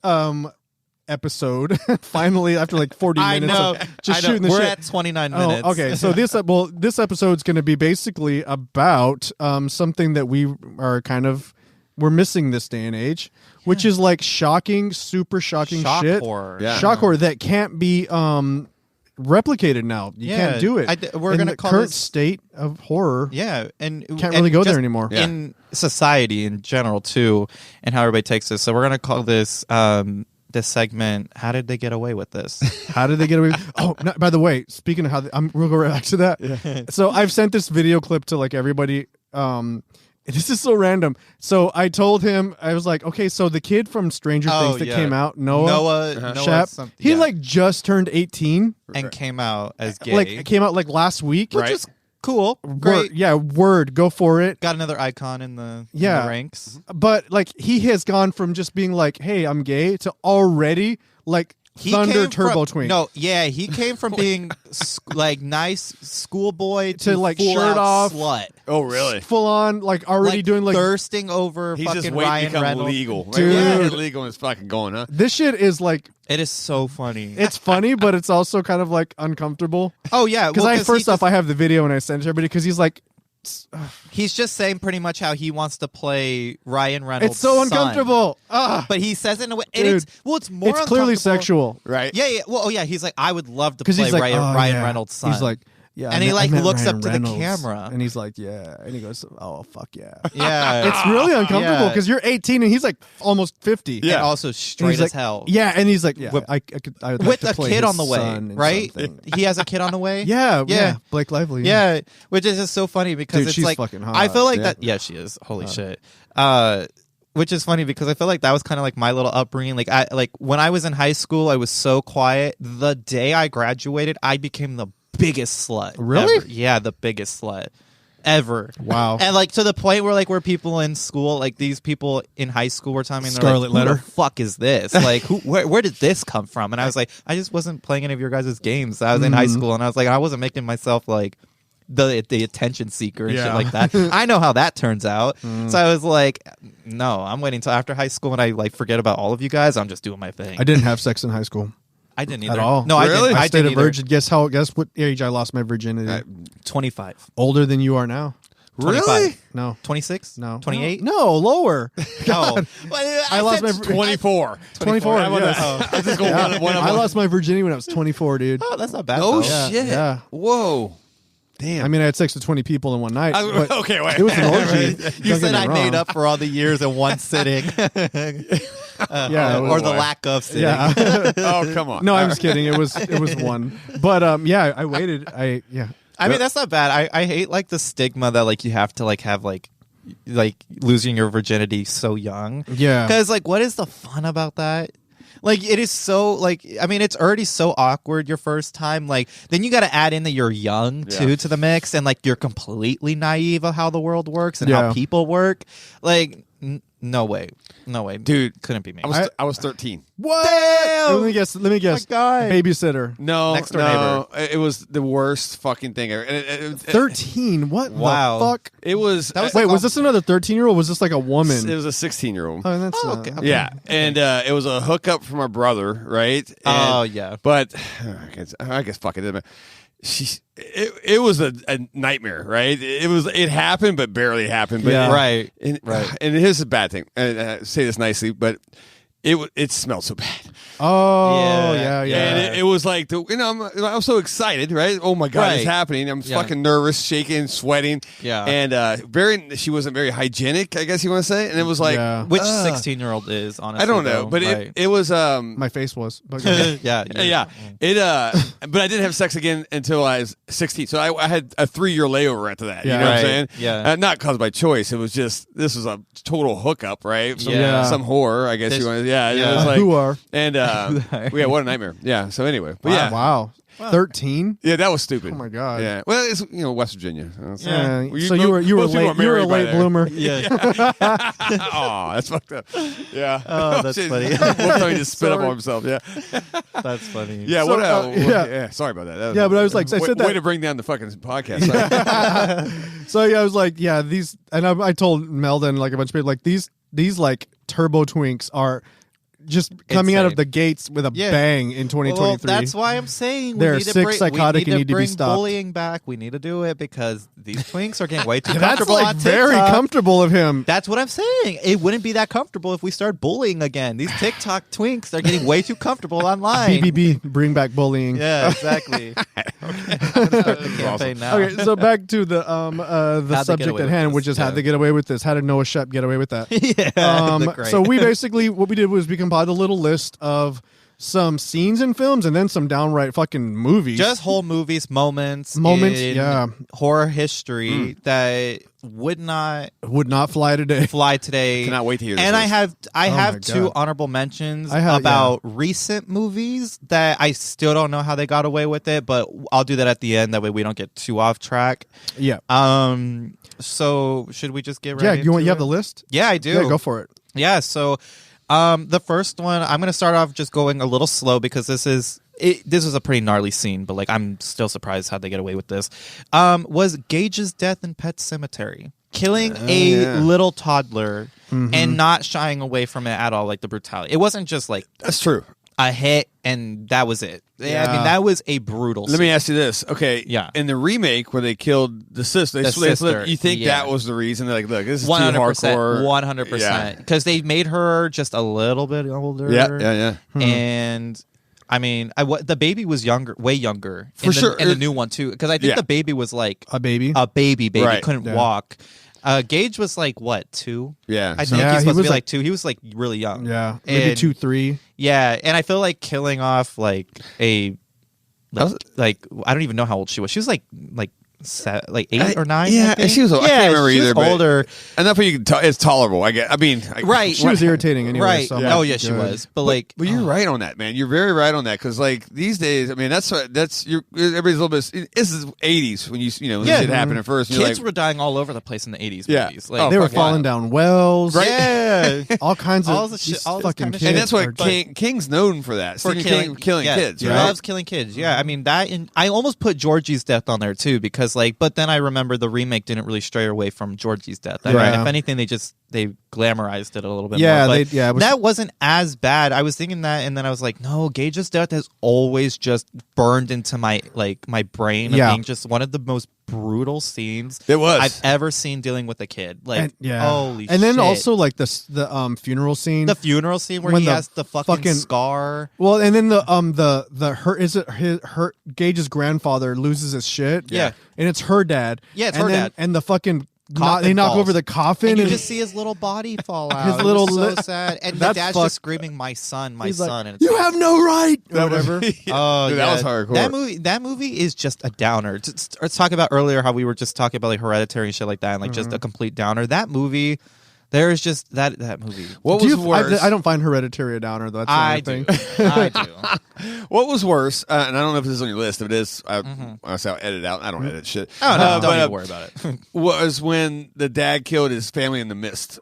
episode finally after like 40 I minutes know. of just I know. shooting the We're shit. at 29 minutes. Oh, okay. So this episode's going to be basically about something that we're missing this day and age, which is like super shocking Shock shit. horror. Yeah. Shock horror that can't be replicated now. You can't do it. We're In gonna the call current this. state of horror. Yeah, and Can't really go there just anymore. Yeah. in society in general too, and how everybody takes this. So we're gonna call this this segment. How did they get away with this? How did they get away? Oh, no, by the way, speaking of how, we'll go right back to that. So I've sent this video clip to like everybody. This is so random. So I told him, I was like, okay, so the kid from Stranger Things that came out, Noah Shap, something- he yeah, like just turned 18. and came out as gay, Like came out like last week. which is cool. Great. Word, go for it. Got another icon in the ranks. But like he has gone from just being like, hey, I'm gay to already like Thunder came Turbo from, Twink. No, yeah, he came from being like nice schoolboy To, like, full shirt out off. slut, Oh, really? Full on like already like, doing like thirsting over He's fucking just waiting to Ryan become Reynolds. legal. Right? Dude. Yeah, legal and it's fucking going, huh? this shit is like It is so funny. it's funny, but it's also kind of like uncomfortable. Oh yeah, Because first off, I have the video and I sent it to everybody because he's like, he's just saying pretty much how he wants to play Ryan Reynolds. it's so son. uncomfortable. Ah, But he says it in a way, and Dude, it's more. it's clearly uncomfortable. sexual Right? Yeah, yeah. Well, he's like, I would love to because play he's like, Ryan yeah. Reynolds' son. He's like, yeah, And he, like, looks up to the camera. and he's like, yeah, and he goes, oh fuck yeah. yeah, It's really uncomfortable Yeah. because you're 18 and he's like almost 50. and Yeah. also And straight he's as like, hell. Yeah, and he's like, yeah, With- I would like with to a play kid his on the way, son in right? something. He has a kid on the way. Yeah, Blake Lively. Yeah, which is just so funny because Dude, it's she's like fucking hot. I feel like Yeah. that. Yeah, she is. Holy shit. Which is funny because I feel like that was kind of like my little upbringing. Like when I was in high school, I was so quiet. The day I graduated, I became the biggest slut. Really? Ever. Yeah, the biggest slut ever. Wow. And like to the point where people in school, like these people in high school were telling me, they're Scarlet like, who Letter. the fuck is this? Like, where did this come from? And I was like, I just wasn't playing any of your guys' games. I was in high school, and I was like, I wasn't making myself like the attention seeker and shit Yeah. like that. I know how that turns out. So I was like, no, I'm waiting till after high school, and I like forget about all of you guys. I'm just doing my thing. I didn't have sex in high school I didn't either at all. No, Really? I didn't. I I stayed a didn't either. virgin. Guess what age I lost my virginity? 25. Older than you are now. 25. Really? No. 26? No. 28? No, lower. No. I lost my 24. 24. I wanna- yes. I just go Yeah. one of I them. lost my virginity when I was 24, dude. Oh, that's not bad. Oh, though. Yeah, shit. yeah. Whoa. Damn. I mean, I had sex with 20 people in one night. but okay, wait. It was an orgy. You Don't get said me I wrong. made up for all the years in one sitting. Yeah, it was- or the lack of sitting. Yeah. Oh, come on. No, I'm just kidding. It was one. But yeah, I waited. I mean, that's not bad. I hate like the stigma that like you have to like have like losing your virginity so young. Yeah. Because like, what is the fun about that? Like, it is so like, I mean, it's already so awkward your first time. Like, then you got to add in that you're young too to the mix, and like you're completely naive of how the world works and Yeah. how people work. Like, no way, Dude, couldn't be me. I was 13. What? Damn! Let me guess. God. Babysitter. No, Next door no, it was the worst fucking thing ever. And 13. What Wow. the fuck? It was. Wait, was this another 13-year-old? Was this like a woman? It was a 16-year-old. Oh, that's okay. Yeah, and it was a hookup from our brother, right? And, Oh, yeah. But I guess fuck it. Doesn't matter. It was a nightmare, right? It happened, but barely happened. But Yeah. Right. And, Right. And here's a bad thing. And I say this nicely, but it smelled so bad. Oh, Yeah. yeah. And it was like, I was so excited, right? Oh my God, it's Right. happening. I'm Yeah. fucking nervous, shaking, sweating. Yeah. And she wasn't very hygienic, I guess you want to say. And it was like, Yeah. Which 16-year-old is honestly? I don't know, though, but right. it was, My face was. But go ahead. yeah, yeah. But I didn't have sex again until I was 16. So I had a 3-year layover after that. Yeah. You know what I'm Right. saying? Yeah. Not caused by choice. It was just, this was a total hookup, right? Yeah. Some whore, I guess you want to, Yeah, Yeah. it was like Who are? and yeah, what a nightmare. Yeah. So anyway, but yeah, Wow. 13? yeah, that was stupid. Oh my God. Yeah. Well, it's West Virginia. Yeah. Well, So you were most people late. You were a married by late there. bloomer. Yeah. Oh, that's fucked up. Yeah. Oh, that's shit. funny. Wolf just spit up Sorry. on himself. Yeah. That's funny. Yeah. So, What? yeah. Sorry about that. That Yeah, but I was like, I way, said that. way to bring down the fucking podcast. So yeah, I was like, yeah, these, and I told Melda and like a bunch of people, like these like turbo twinks are just coming out of Insane. the gates with a Yeah. bang in 2023. Well, that's why I'm saying They're we need sick, to bring, psychotic, we and need need to be bring stopped. bullying back. We need to do it because these twinks are getting way too That's comfortable like on very TikTok. comfortable of him. That's what I'm saying. It wouldn't be that comfortable if we start bullying again. These TikTok twinks are getting way too comfortable online. BBB, bring back bullying. Yeah, exactly. Start the campaign now. Okay, so back to the How'd they get subject away at with hand, this? which is Yeah. how'd they get away with this? How did Noah Shep get away with that? Yeah. look great. So we basically, what we did was we compiled a little list of some scenes in films and then some downright fucking movies. just whole movies, moments, in yeah. horror history that would not would not fly today. fly today. Cannot wait to hear this And I list. have Oh my have two God. honorable mentions I have- about recent movies that I still don't know how they got away with it, but I'll do that at the end. That way we don't get too off track. Yeah. So should we just get Yeah, right? you into have it? the list? Yeah, I do. Yeah, go for it. Yeah, so the first one, I'm going to start off just going a little slow because this is a pretty gnarly scene, but like I'm still surprised how they get away with this. Was Gage's death in Pet Cemetery. Killing a little toddler and not shying away from it at all, like the brutality. It wasn't just like That's true. a hit and that was it. Yeah. I mean, that was a brutal Let me scene. ask you this. Okay. Yeah. In the remake where they killed the sister, you think that was the reason? They're like, look, this is too 100%, hardcore. 100%. Because they made her just a little bit older. Yeah. And I mean, the baby was way younger For sure. in the new one too. Because I think the baby was like A baby. baby, Right. couldn't Yeah. walk. Gage was like what, 2? Yeah. I so- think Yeah, he's he supposed to was be like- like 2. He was like really young. Yeah. Maybe And- 2, 3. Yeah, and I feel like killing off like I don't even know how old she was. She was like 8 or 9. Yeah, I think. she was. I can't remember she was either. but older. enough where you can. It's tolerable. I mean, Right. She was irritating anyway. Right. So Oh yeah, she good. was. But like, But you're right on that, man. You're very right on that because, like, these days, I mean, that's everybody's a little bit. This is '80s when when this shit happened at first. And kids you're like, were dying all over the place in the 80s Yeah. movies. Oh, Like, They were fucking falling down wells. Right. Yeah. All kinds of All the shit- these all this fucking kind of kids. and that's what are- King's known for that. For Stephen King killing yeah, kids. He Right? loves killing kids. Yeah, I mean that. And I almost put Georgie's death on there too because but then I remember the remake didn't really stray away from Georgie's death. I mean, Yeah. if anything, they glamorized it a little bit. Yeah, more. But it was- that wasn't as bad. I was thinking that, and then I was like, no, Gage's death has always just burned into my brain. Of Yeah. being just one of the most brutal scenes It was. I've ever seen dealing with a kid. Like, holy and then shit. also like the funeral scene. the funeral scene where when he the has the fucking scar. Well, and then her Gage's grandfather loses his shit. Yeah. and it's her dad. Yeah, it's and her then- dad. And the fucking Coffin they knock falls. over the coffin, And you just see his little body fall out. His It little was so li- sad. And the That's dad's fucked. just screaming, "My son, my he's son!" like, and it's you have no right, or whatever. Oh, Dude, yeah. that was hardcore. That movie is just a downer. Let's talk about earlier how we were just talking about like Hereditary and shit like that, and like just a complete downer. That movie, there is just that movie. What Do was you- worse? I don't find Hereditary a downer though. That's the I only do. thing. I do. What was worse? And I don't know if this is on your list. If it is, I'll edit it out. I don't edit shit. Oh no, don't but, even worry about it. was when the dad killed his family in the mist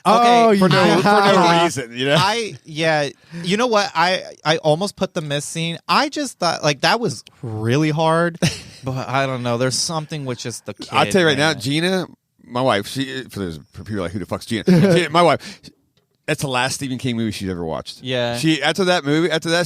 Oh, for no yeah. reason. You know, You know what? I almost put the mist scene. I just thought like that was really hard, but I don't know. There's something with just the kid. I'll tell you right now, man. Gina, my wife. For people like who the fuck's Gina? Gina, my wife. That's the last Stephen King movie she's ever watched. Yeah. After that,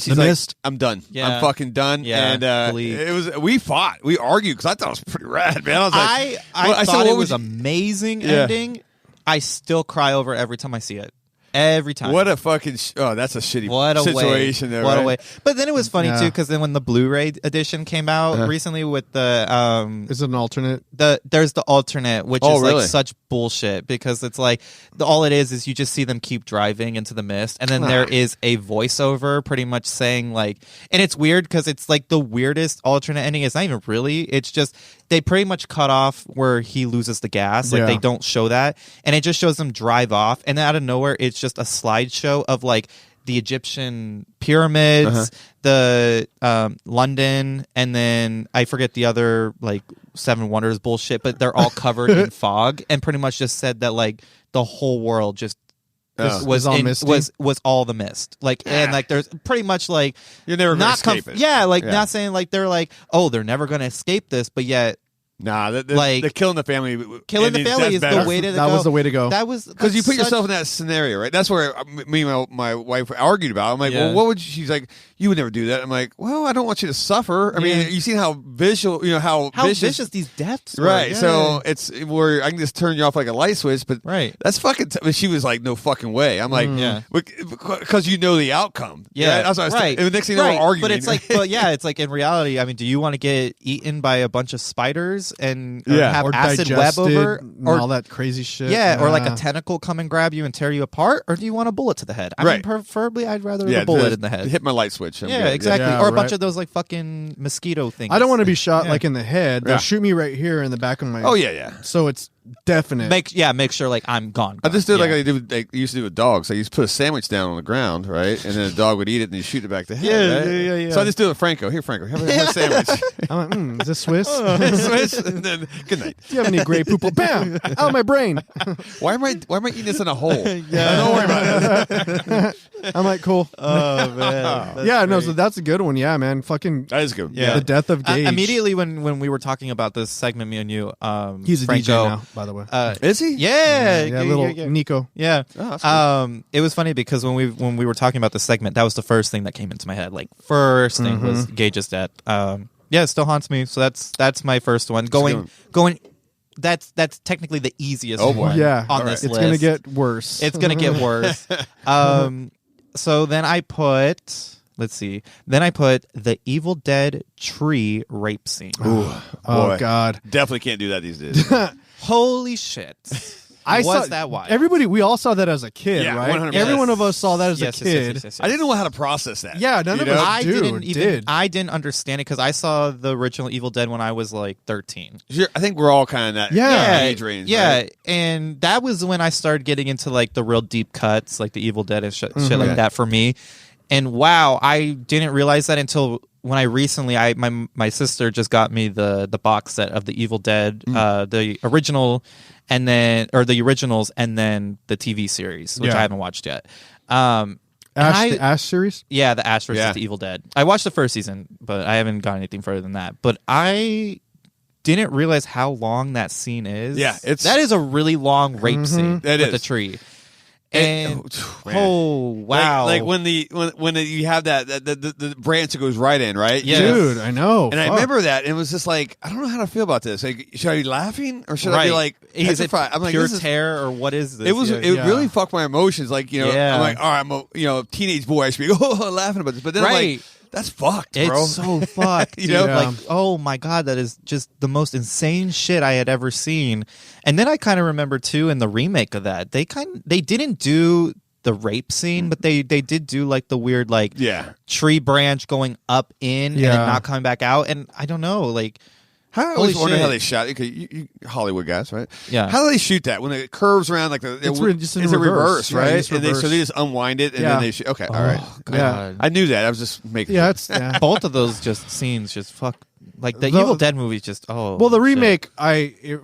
she's The like, Mist? I'm done. Yeah. I'm fucking done. Yeah, And Bleak. we fought. We argued because I thought it was pretty rad, man. I was like, I said, thought what it would was you- amazing Yeah. ending. I still cry over it every time I see it. Every time. What a fucking that's a shitty What a situation way. there. What right? a way. But then it was funny Yeah. too because then when the Blu-ray edition came out recently with the Is it an alternate? there's the alternate, which Oh, is really? like such bullshit because it's like all it is you just see them keep driving into the mist, and then there is a voiceover pretty much saying like, and it's weird because it's like the weirdest alternate ending. It's not even really. It's just they pretty much cut off where he loses the gas. Like they don't show that, and it just shows them drive off, and then out of nowhere, it's just a slideshow of like the Egyptian pyramids, the London, and then I forget the other like Seven Wonders bullshit, but they're all covered in fog, and pretty much just said that like the whole world just was all the mist. Like and like there's pretty much like you're never gonna escape it. Yeah, like not saying like they're like, oh, they're never gonna escape this, but yet nah, the killing the family. Killing the family is the way to go. That was the way to go. That was because you put yourself in that scenario, right? That's where me and my wife argued about. I'm like, well, what would she's like? You would never do that. I'm like, well, I don't want you to suffer. I mean, you seen how visual, how vicious these deaths were. Right. Yeah. So it's where I can just turn you off like a light switch, but that's fucking. But she was like, no fucking way. I'm like, because you know the outcome. Yeah, that's what I was the next thing you know, we're arguing. But it's like, it's like in reality. I mean, do you want to get eaten by a bunch of spiders and have or acid web over or all that crazy shit? Yeah, or like a tentacle come and grab you and tear you apart, or do you want a bullet to the head? I mean, preferably, I'd rather the bullet in the head. Hit my light switch. Exactly. Or a bunch of those like fucking mosquito things. I don't want to be shot like in the head. They'll shoot me right here in the back of my. Oh yeah. So it's definite. Make sure like I'm gone. I just did like I did. Like, used to do with dogs. I used to put a sandwich down on the ground, right, and then the dog would eat it and you shoot it back to the head. Yeah. So I just do it with Franco. Here, Franco, have a sandwich. I'm like, is this Swiss? Swiss, and then good night. Do you have any gray poople? Bam! Out of my brain. Why am I eating this in a hole? Don't worry about it. I'm like, cool. Oh man. No. So that's a good one. Yeah, man. Fucking. That is good. Yeah. The death of Gage. Immediately when we were talking about this segment, me and you, he's a Franco, DJ now, by the way. Is he? Yeah, little Nico. Yeah. Oh, that's cool. It was funny because when we were talking about the segment, that was the first thing that came into my head. Like first thing was Gage's death. It still haunts me. So that's my first one. Going. That's technically the easiest one on this list. It's gonna get worse. It's gonna get worse. So then I put. Let's see. Then I put the Evil Dead tree rape scene. Oh God! Definitely can't do that these days. Holy shit! Was that wild? We all saw that as a kid, right? 100%. Every one of us saw that as a kid. Yes. I didn't know how to process that. Yeah, none of us I didn't understand it because I saw the original Evil Dead when I was like 13. I think we're all kind of in that age range. Yeah, right? and that was when I started getting into like the real deep cuts, like the Evil Dead and shit like that for me. And wow, I didn't realize that until when I recently, my sister just got me the box set of the Evil Dead, the original, and then the originals, and then the TV series, which I haven't watched yet. The Ash series? Yeah, the Ash versus the Evil Dead. I watched the first season, but I haven't got anything further than that. But I didn't realize how long that scene is. Yeah, that is a really long rape scene with the tree. And wow! Like when you have the branch that goes right in, right? Yes. Dude, I know. And I remember that, and it was just like I don't know how to feel about this. Like, should I be laughing or should I be like, is it I'm like, pure terror or what is this? It was. It really fucked my emotions. Like I'm like, all right, I'm a teenage boy. I should be laughing about this, but then I'm like, that's fucked, bro. It's so fucked. Like, oh my God, that is just the most insane shit I had ever seen. And then I kind of remember too in the remake of that, they didn't do the rape scene, but they did do like the weird like tree branch going up in and then not coming back out. And I don't know, like. I always wonder how they shot it. You Hollywood guys, right? Yeah. How do they shoot that when it curves around like it's a reverse, right? And they just unwind it and then they shoot. Okay, all right. God. Yeah, I knew that. I was just making. Yeah, it's both of those scenes just fuck. Like the Evil Dead movies, just well, the remake,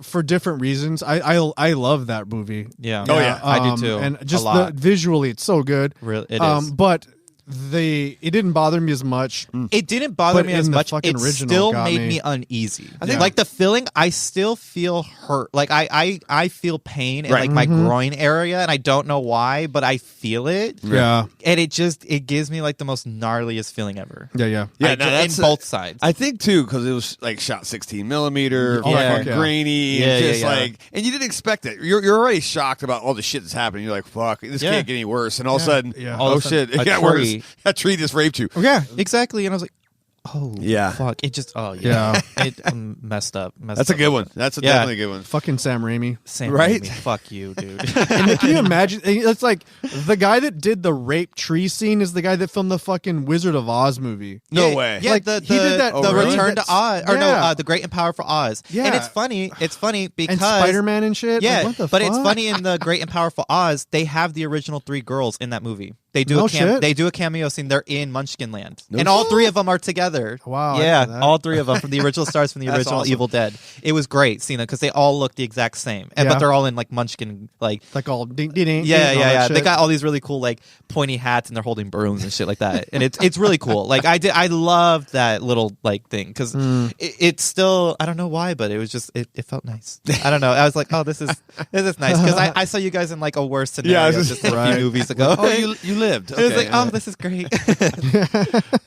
for different reasons, I love that movie. Yeah, I do too, and just visually, it's so good. Really, it is. But it didn't bother me as much. It didn't bother me as much. It still made me uneasy. I think like the feeling, I still feel hurt. Like I feel pain in like my groin area, and I don't know why, but I feel it. Yeah, and it gives me like the most gnarliest feeling ever. Yeah. In both sides. I think too because it was like shot 16 millimeter, grainy, like, and you didn't expect it. You're already shocked about all the shit that's happening. You're like, fuck, this can't get any worse, and all of a sudden, oh shit, it got worse. That tree just raped you. Yeah, exactly. And I was like, Oh Yeah. fuck! It just it messed up. That's a good one. That's definitely a good one. Fucking Sam Raimi. Sam Right? Raimi, fuck you, dude. And can you imagine? It's like the guy that did the rape tree scene is the guy that filmed the fucking Wizard of Oz movie. No way. Yeah, Like, the he did that- the really? Return to Oz, or Yeah. the Great and Powerful Oz. Yeah. And it's funny. It's funny because And Spider-Man and shit. Yeah, Like, what the but fuck? it's funny in the Great and Powerful Oz. They have the original 3 girls in that movie. They do No a shit. They do a cameo scene. They're in Munchkin Land, and all 3 of them are together. Wow, I Yeah, know that. all 3 of them from the original stars from the That's original awesome. Evil Dead. It was great, seeing them because they all look the exact same, Yeah. but they're all in like Munchkin like. Like all ding ding ding. Yeah, and all yeah, that yeah. shit. They got all these really cool like pointy hats, and they're holding brooms and shit like that, and it's really cool. Like I loved that little like thing because it's still, I don't know why, but it was just it felt nice. I don't know. I was like, oh, this is nice because I saw you guys in like a worse scenario just a Right. few movies ago. Oh, you lived. It was Okay. like, oh, this is great.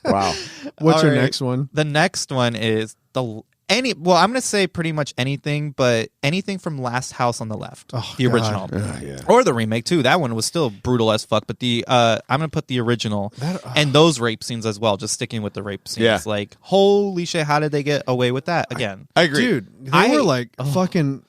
Wow. What's All your right. next one? The next one is I'm gonna say pretty much anything, but anything from Last House on the Left, Oh, the God. original, Yeah. or the remake too. That one was still brutal as fuck. But I'm gonna put the original and those rape scenes as well. Just sticking with the rape scenes. Yeah. Like holy shit, how did they get away with that again? I agree. Dude, they were like fucking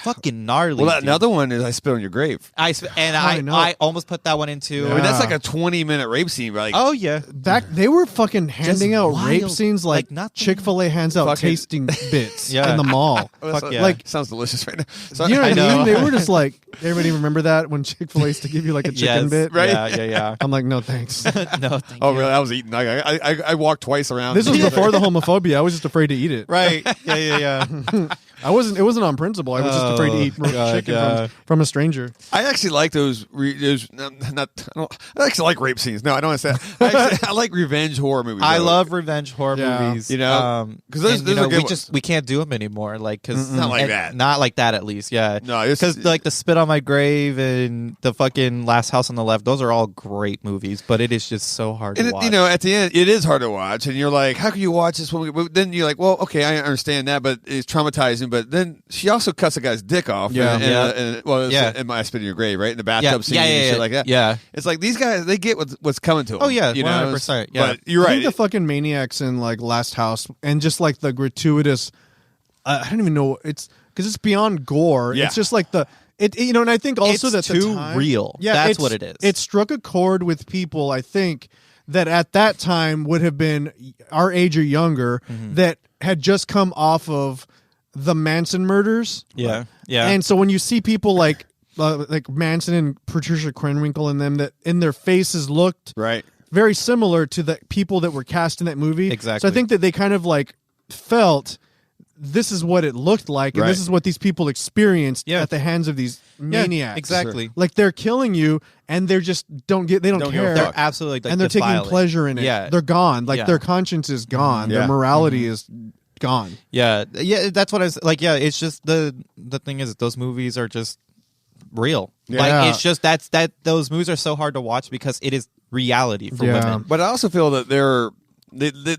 Fucking gnarly. Well, dude. another one is I Spit on Your Grave. I I know. I almost put that one into. Yeah. I mean, that's like a 20-minute rape scene. But like, Oh yeah. back they were fucking handing out rape wild, scenes like, like nothing. Chick-fil-A hands out Fucking- tasting bits Yeah. in the mall. Fuck yeah. Like, sounds delicious right now. So, you know what I know. mean? They were just like, everybody remember that when Chick-fil-A used to give you like a chicken Yes. bit? Right? Yeah. I'm like, no thanks. No, thank oh, you. really? I was eating. I walked twice around. This was before the homophobia. I was just afraid to eat it. Right. Yeah. I wasn't. It wasn't on principle. I was just afraid to eat God, chicken yeah. from a stranger. I actually like those. I actually like rape scenes. No, I don't want to say that. I like revenge horror movies. I though. love revenge horror Yeah. movies. You know? 'Cause those- and, those you are know, good we ones. we can't do them anymore. Like because Not like that. Not like that at least. Yeah. No, it's- because like the Spit on My Grave and the fucking Last House on the Left. Those are all great movies, but it is just so hard And to it, watch. you know, at the end, it is hard to watch, and you're like, "How can you watch this one?" But then you're like, "Well, okay, I understand that, but it's traumatizing." But then she also cuts a guy's dick off. Yeah. In my Spit in Your Grave, right in the bathtub scene, and shit like that. Yeah. It's like these guys, they get what's coming to them. Oh, yeah, you know, 100%, yeah. But you're I right. think the fucking maniacs in like Last House and just like the gratuitous. I don't even know. It's because it's beyond gore. Yeah. It's just like you know, and I think also It's that too the time, real. Yeah, That's it's- what it is. It struck a chord with people. I think that at that time would have been our age or younger that had just come off of the Manson murders. Yeah. Yeah. And so when you see people like Manson and Patricia Krenwinkel and them that in their faces looked right. very similar to the people that were cast in that movie. Exactly. So I think that they kind of like felt this is what it looked like, and Right. this is what these people experienced Yeah. at the hands of these maniacs. exactly. Like they're killing you, and they're just they don't give a care, fuck. They're absolutely like and they're taking defiling. pleasure in it. Yeah. They're gone. Like Yeah. their conscience is gone. Yeah. Their morality is gone. Yeah, that's what I was like. Yeah, it's just the thing is that those movies are just real. Yeah. Like it's just that those movies are so hard to watch because it is reality for Yeah. women. But I also feel that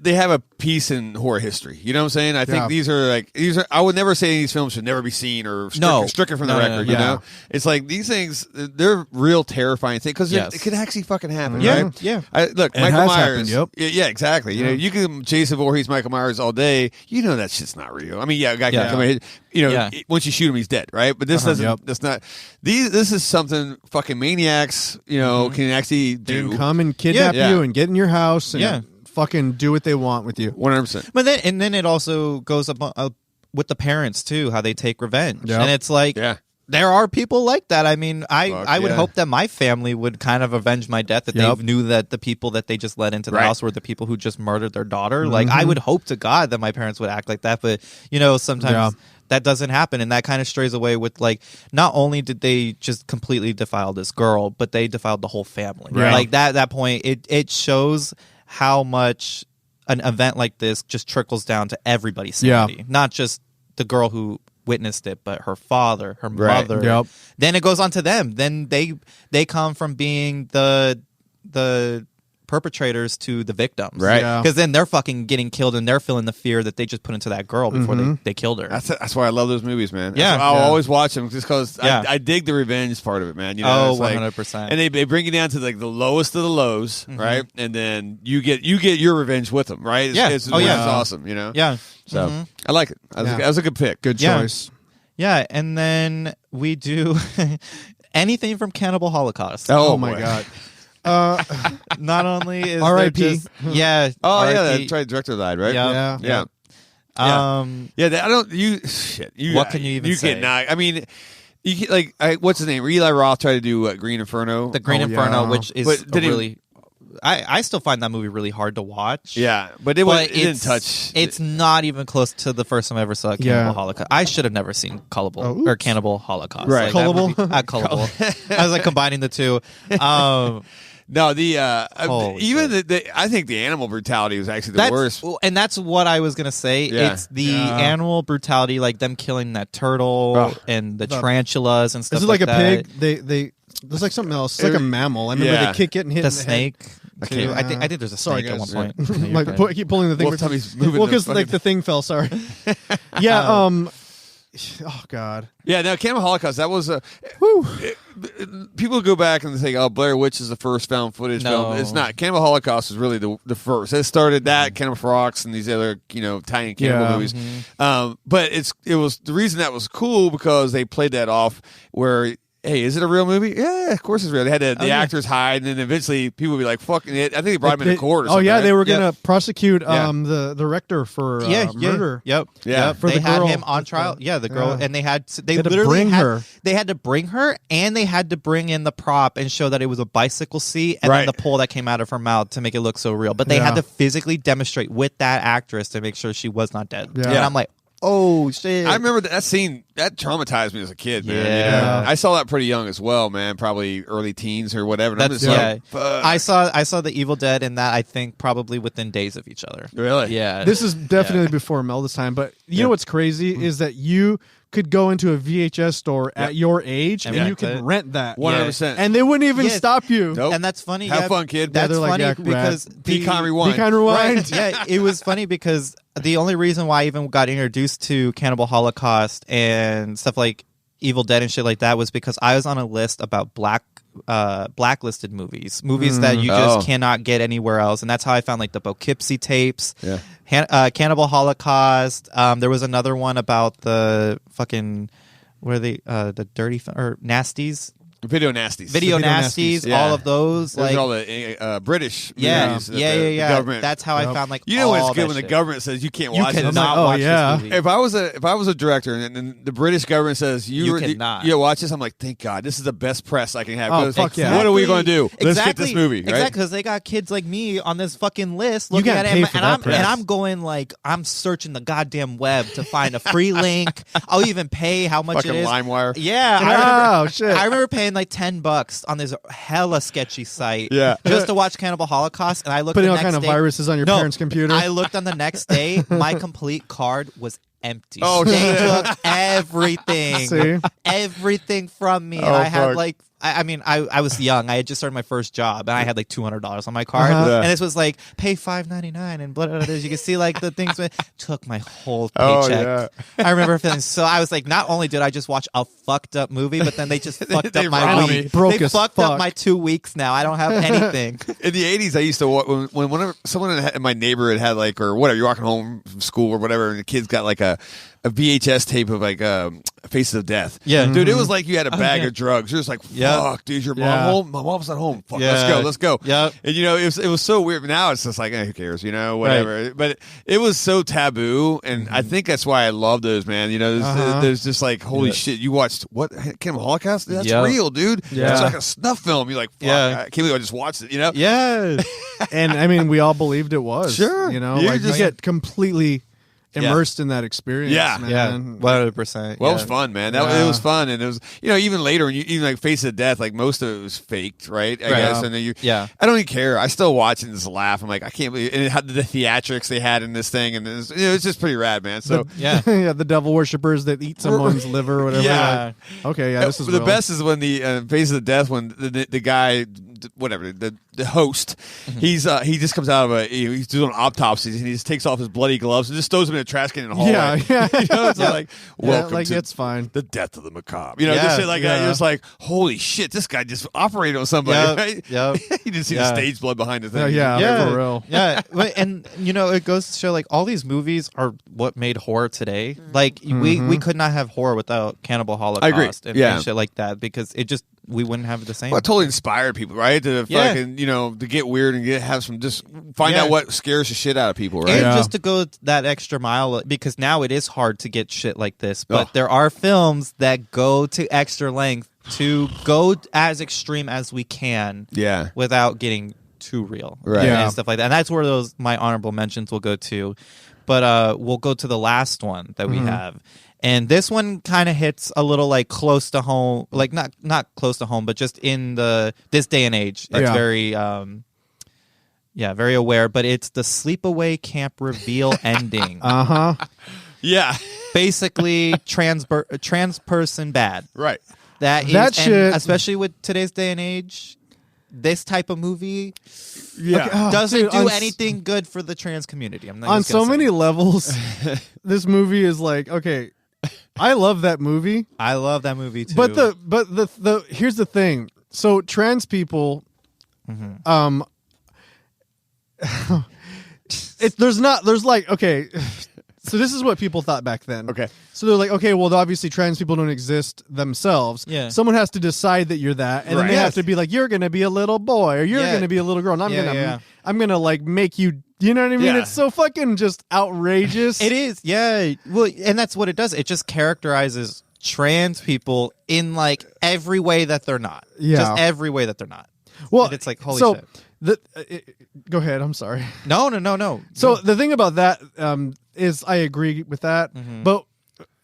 they have a piece in horror history. You know what I'm saying? I think Yeah. these are. I would never say these films should never be seen or stricken from the No, no, record. no, You no. know, it's like these things. They're real terrifying things because Yes. it could actually fucking happen. Yeah, right? yeah. Look, It Michael has Myers. happened, yep. Yeah, exactly. You know, you can Jason Voorhees, Michael Myers all day. You know that shit's not real. I mean, yeah, a guy can Yeah. come in. You know, Yeah. once you shoot him, he's dead, right? But this doesn't. Yep. That's not. This is something fucking maniacs. You know, can actually They do. can come and kidnap Yeah. you and get in your house and Yeah. fucking do what they want with you. 100%. But then it also goes up with the parents too, how they take revenge, Yep. and it's like Yeah. there are people like that. I mean, I would yeah. hope that my family would kind of avenge my death, that Yep. they knew that the people that they just let into the Right. house were the people who just murdered their daughter. Like, I would hope to God that my parents would act like that, but you know, sometimes Yeah. that doesn't happen, and that kind of strays away with like, not only did they just completely defile this girl, but they defiled the whole family. Right. Like that point, it shows how much an event like this just trickles down to everybody's sanity, not just the girl who witnessed it, but her father, her Right. mother. Yep. Then it goes on to them. Then they come from being the perpetrators to the victims, Right. Yeah. Because then they're fucking getting killed, and they're feeling the fear that they just put into that girl before they killed her. That's why I love those movies, man. Yeah. I'll Yeah. always watch them just because Yeah. I dig the revenge part of it, man. You know, Oh, it's like- 100%. And they bring you down to like the lowest of the lows, right? And then you get your revenge with them, right? Yeah. It's Oh, yeah. awesome. You know. Yeah. So I like it. That was a good pick. Good Yeah. choice. Yeah, and then we do anything from Cannibal Holocaust. Oh my boy. God. Not only is there R.I.P.. just yeah, Oh yeah, R.I.P.. that's right. The director died, right? Yeah. Yeah. Yeah. Yeah. I don't. You shit. You. What can you even say? Cannot. I mean, you can, like. What's his name? Eli Roth tried to do Green Inferno. The Green Oh, Inferno, yeah. which is But a did he- really, I still find that movie really hard to watch. Yeah, but it didn't touch. It's not even close to the first time I ever saw Cannibal Yeah. Holocaust. I should have never seen Cullable or Cannibal Holocaust. Right. That Cullable? movie- Cullable. I was like combining the two. No, the Holy even the I think the animal brutality was actually the worst. And that's what I was gonna say. Yeah. It's the animal brutality, like them killing that turtle Oh. and the tarantulas and stuff. Is it like a that. pig? They there's like something else. It's like a mammal. I remember Yeah. they kick it and hit The it in the snake. head. Too. I think there's a Sorry, snake at one guys. point. I'm No, you're like good. I keep pulling the thing. Wolf Tummy's moving Well, the because fucking- like the thing fell. Sorry. Yeah. Oh God. Yeah, no, Cannibal Holocaust. That was a. People go back and say, "Oh, Blair Witch is the first found footage No. film." It's not. Cannibal Holocaust was really the first. It started that Cannibal Frogs and these other tiny cannibal Yeah. movies. But it was the reason that was cool because they played that off where. Hey, is it a real movie? Yeah, of course it's real. They had the actors hide, and then eventually people would be like, "Fucking it!" I think they brought him into court. Or Oh something, yeah, right? they were Yeah. gonna prosecute Yeah. the rector for murder. Yep. Yeah. Yep. For They the had girl. him on trial. Yeah, the girl, Yeah. and they had to to bring her. They had to bring her, and they had to bring in the prop and show that it was a bicycle seat, and Right. then the pole that came out of her mouth to make it look so real. But they Yeah. had to physically demonstrate with that actress to make sure she was not dead. Yeah. And I'm like, oh shit! I remember that scene. That traumatized me as a kid, man. Yeah. I saw that pretty young as well, man. Probably early teens or whatever. And I'm That's just yeah. like, fuck. I saw the Evil Dead in that. I think probably within days of each other. Really? Yeah. This is definitely before Melda's time, but you know what's crazy is that you could go into a VHS store at your age and And you rent could it. rent that. 100%. And they wouldn't even Yeah. stop you. Nope. And that's funny. Have yeah, fun, kid. That's they're like, funny yeah, because Decon Rewind. Be kind of rewind. Right. Yeah, it was funny because the only reason why I even got introduced to Cannibal Holocaust and stuff like Evil Dead and shit like that was because I was on a list about blacklisted movies that you just cannot get anywhere else, and that's how I found like the Poughkeepsie tapes, Cannibal Holocaust. There was another one about the fucking the dirty or nasties. Video nasties. Video Video nasties, nasties, yeah. all of those. Those Like, are all the British yeah, movies. that yeah, the yeah. government. That's how I found like you know all what's good that when the shit. government says you can't You watch cannot this. like, oh, watch yeah. this movie. If I was a director and then the British government says You cannot. you watch this, I'm like, thank God, this is the best press I can have. Oh, 'Cause fuck yeah. What are we going to do? Let's get Exactly. this movie, right? Exactly, because they got kids like me on this fucking list You looking can't at pay it, for and that I'm press. and I'm going like I'm searching the goddamn web to find a free link. I'll even pay how much Fucking it is. LimeWire. Yeah, Oh, shit. I remember paying like $10 on this hella sketchy site, Yeah. just to watch Cannibal Holocaust. And I looked Putting the all next kind of day- viruses on your No, parents' computer. I looked on the next day. My complete card was empty. Oh, they shit. took everything, See? everything from me. And Oh, I had fuck. like, I mean, I was young. I had just started my first job, and I had like $200 on my card. Uh-huh. Yeah. And this was like pay $5.99 and blah, blah, blah. You can see like the things took my whole Oh, paycheck. I remember feeling so. I was like, not only did I just watch a fucked up movie, but then they just fucked They up my robbed week. me. Broke They as fucked fuck. up my 2 weeks now. I don't have anything. In the 80s, I used to whenever someone in my neighborhood had like, or whatever, you're walking home from school or whatever, and the kids got like a VHS tape of like Faces of Death. Yeah. Dude, it was like you had a bag yeah. of drugs. You're just like, fuck, Yeah. dude, your Yeah. mom home? My mom's not home. Fuck, Yeah. let's go. Yep. And it was so weird. Now it's just like, who cares, whatever. But it was so taboo, and I think that's why I love those, man. There's just like, holy shit, you watched what? Cannibal Holocaust? That's Yep. real, dude. Yeah. It's like a snuff film. You're like, fuck, Yeah. I can't believe I just watched it, Yeah. And I mean, we all believed it was. Sure. You You like just- you get completely immersed in that experience. Yeah. man. Yeah, 100%. Well, it yeah. was fun, man. Yeah. It was fun, and it was even later when even like Face of Death, like most of it was faked, right? I Right. guess, and then Yeah. I don't even care. I still watch and just laugh. I'm like, I can't believe, and it had the theatrics they had in this thing, and it's just pretty rad, man. So. Yeah. yeah, the devil worshippers that eat someone's liver or whatever. Yeah. Like, okay, yeah, this is the real. best is when the Face of Death when the guy whatever the host. He just comes out of he's doing autopsies and he just takes off his bloody gloves and just throws them in a trash can in the hallway. Yeah. You know, it's like welcome to it's fine. the death of the macabre. You know, just shit like that. You're just like, holy shit, this guy just operated on somebody. Right? Yep. You just see the stage blood behind the thing. For real. Yeah, and it goes to show like all these movies are what made horror today. Like we could not have horror without Cannibal Holocaust and shit like that because we wouldn't have the same. Well, it totally inspired people, right? To fucking, to get weird and have some, just find out what scares the shit out of people, right? And just to go that extra mile, because now it is hard to get shit like this, but there are films that go to extra length to go as extreme as we can, without getting too real, right? And stuff like that. And that's where my honorable mentions will go to. But we'll go to the last one that we have. And this one kind of hits a little like close to home, like not close to home, but just in this day and age. It's very very aware. But it's the sleepaway camp reveal ending. Yeah, basically trans person bad. Right. That shit, especially with today's day and age. This type of movie doesn't do anything good for the trans community. I'm not on so many levels. This movie is like, okay, I love that movie. I love that movie too. But the here's the thing. So trans people, there's like, okay. So this is what people thought back then. Okay. So they're like, okay, well, obviously trans people don't exist themselves. Yeah. Someone has to decide that you're that, and then they have to be like, you're going to be a little boy, or you're going to be a little girl, and I'm gonna like make you. You know what I mean? Yeah. It's so fucking just outrageous. It is, yeah. Well, and that's what it does. It just characterizes trans people in like every way that they're not. Yeah. Just every way that they're not. Well, and it's like, holy shit. Go ahead. I'm sorry. No. So the thing about that is I agree with that, but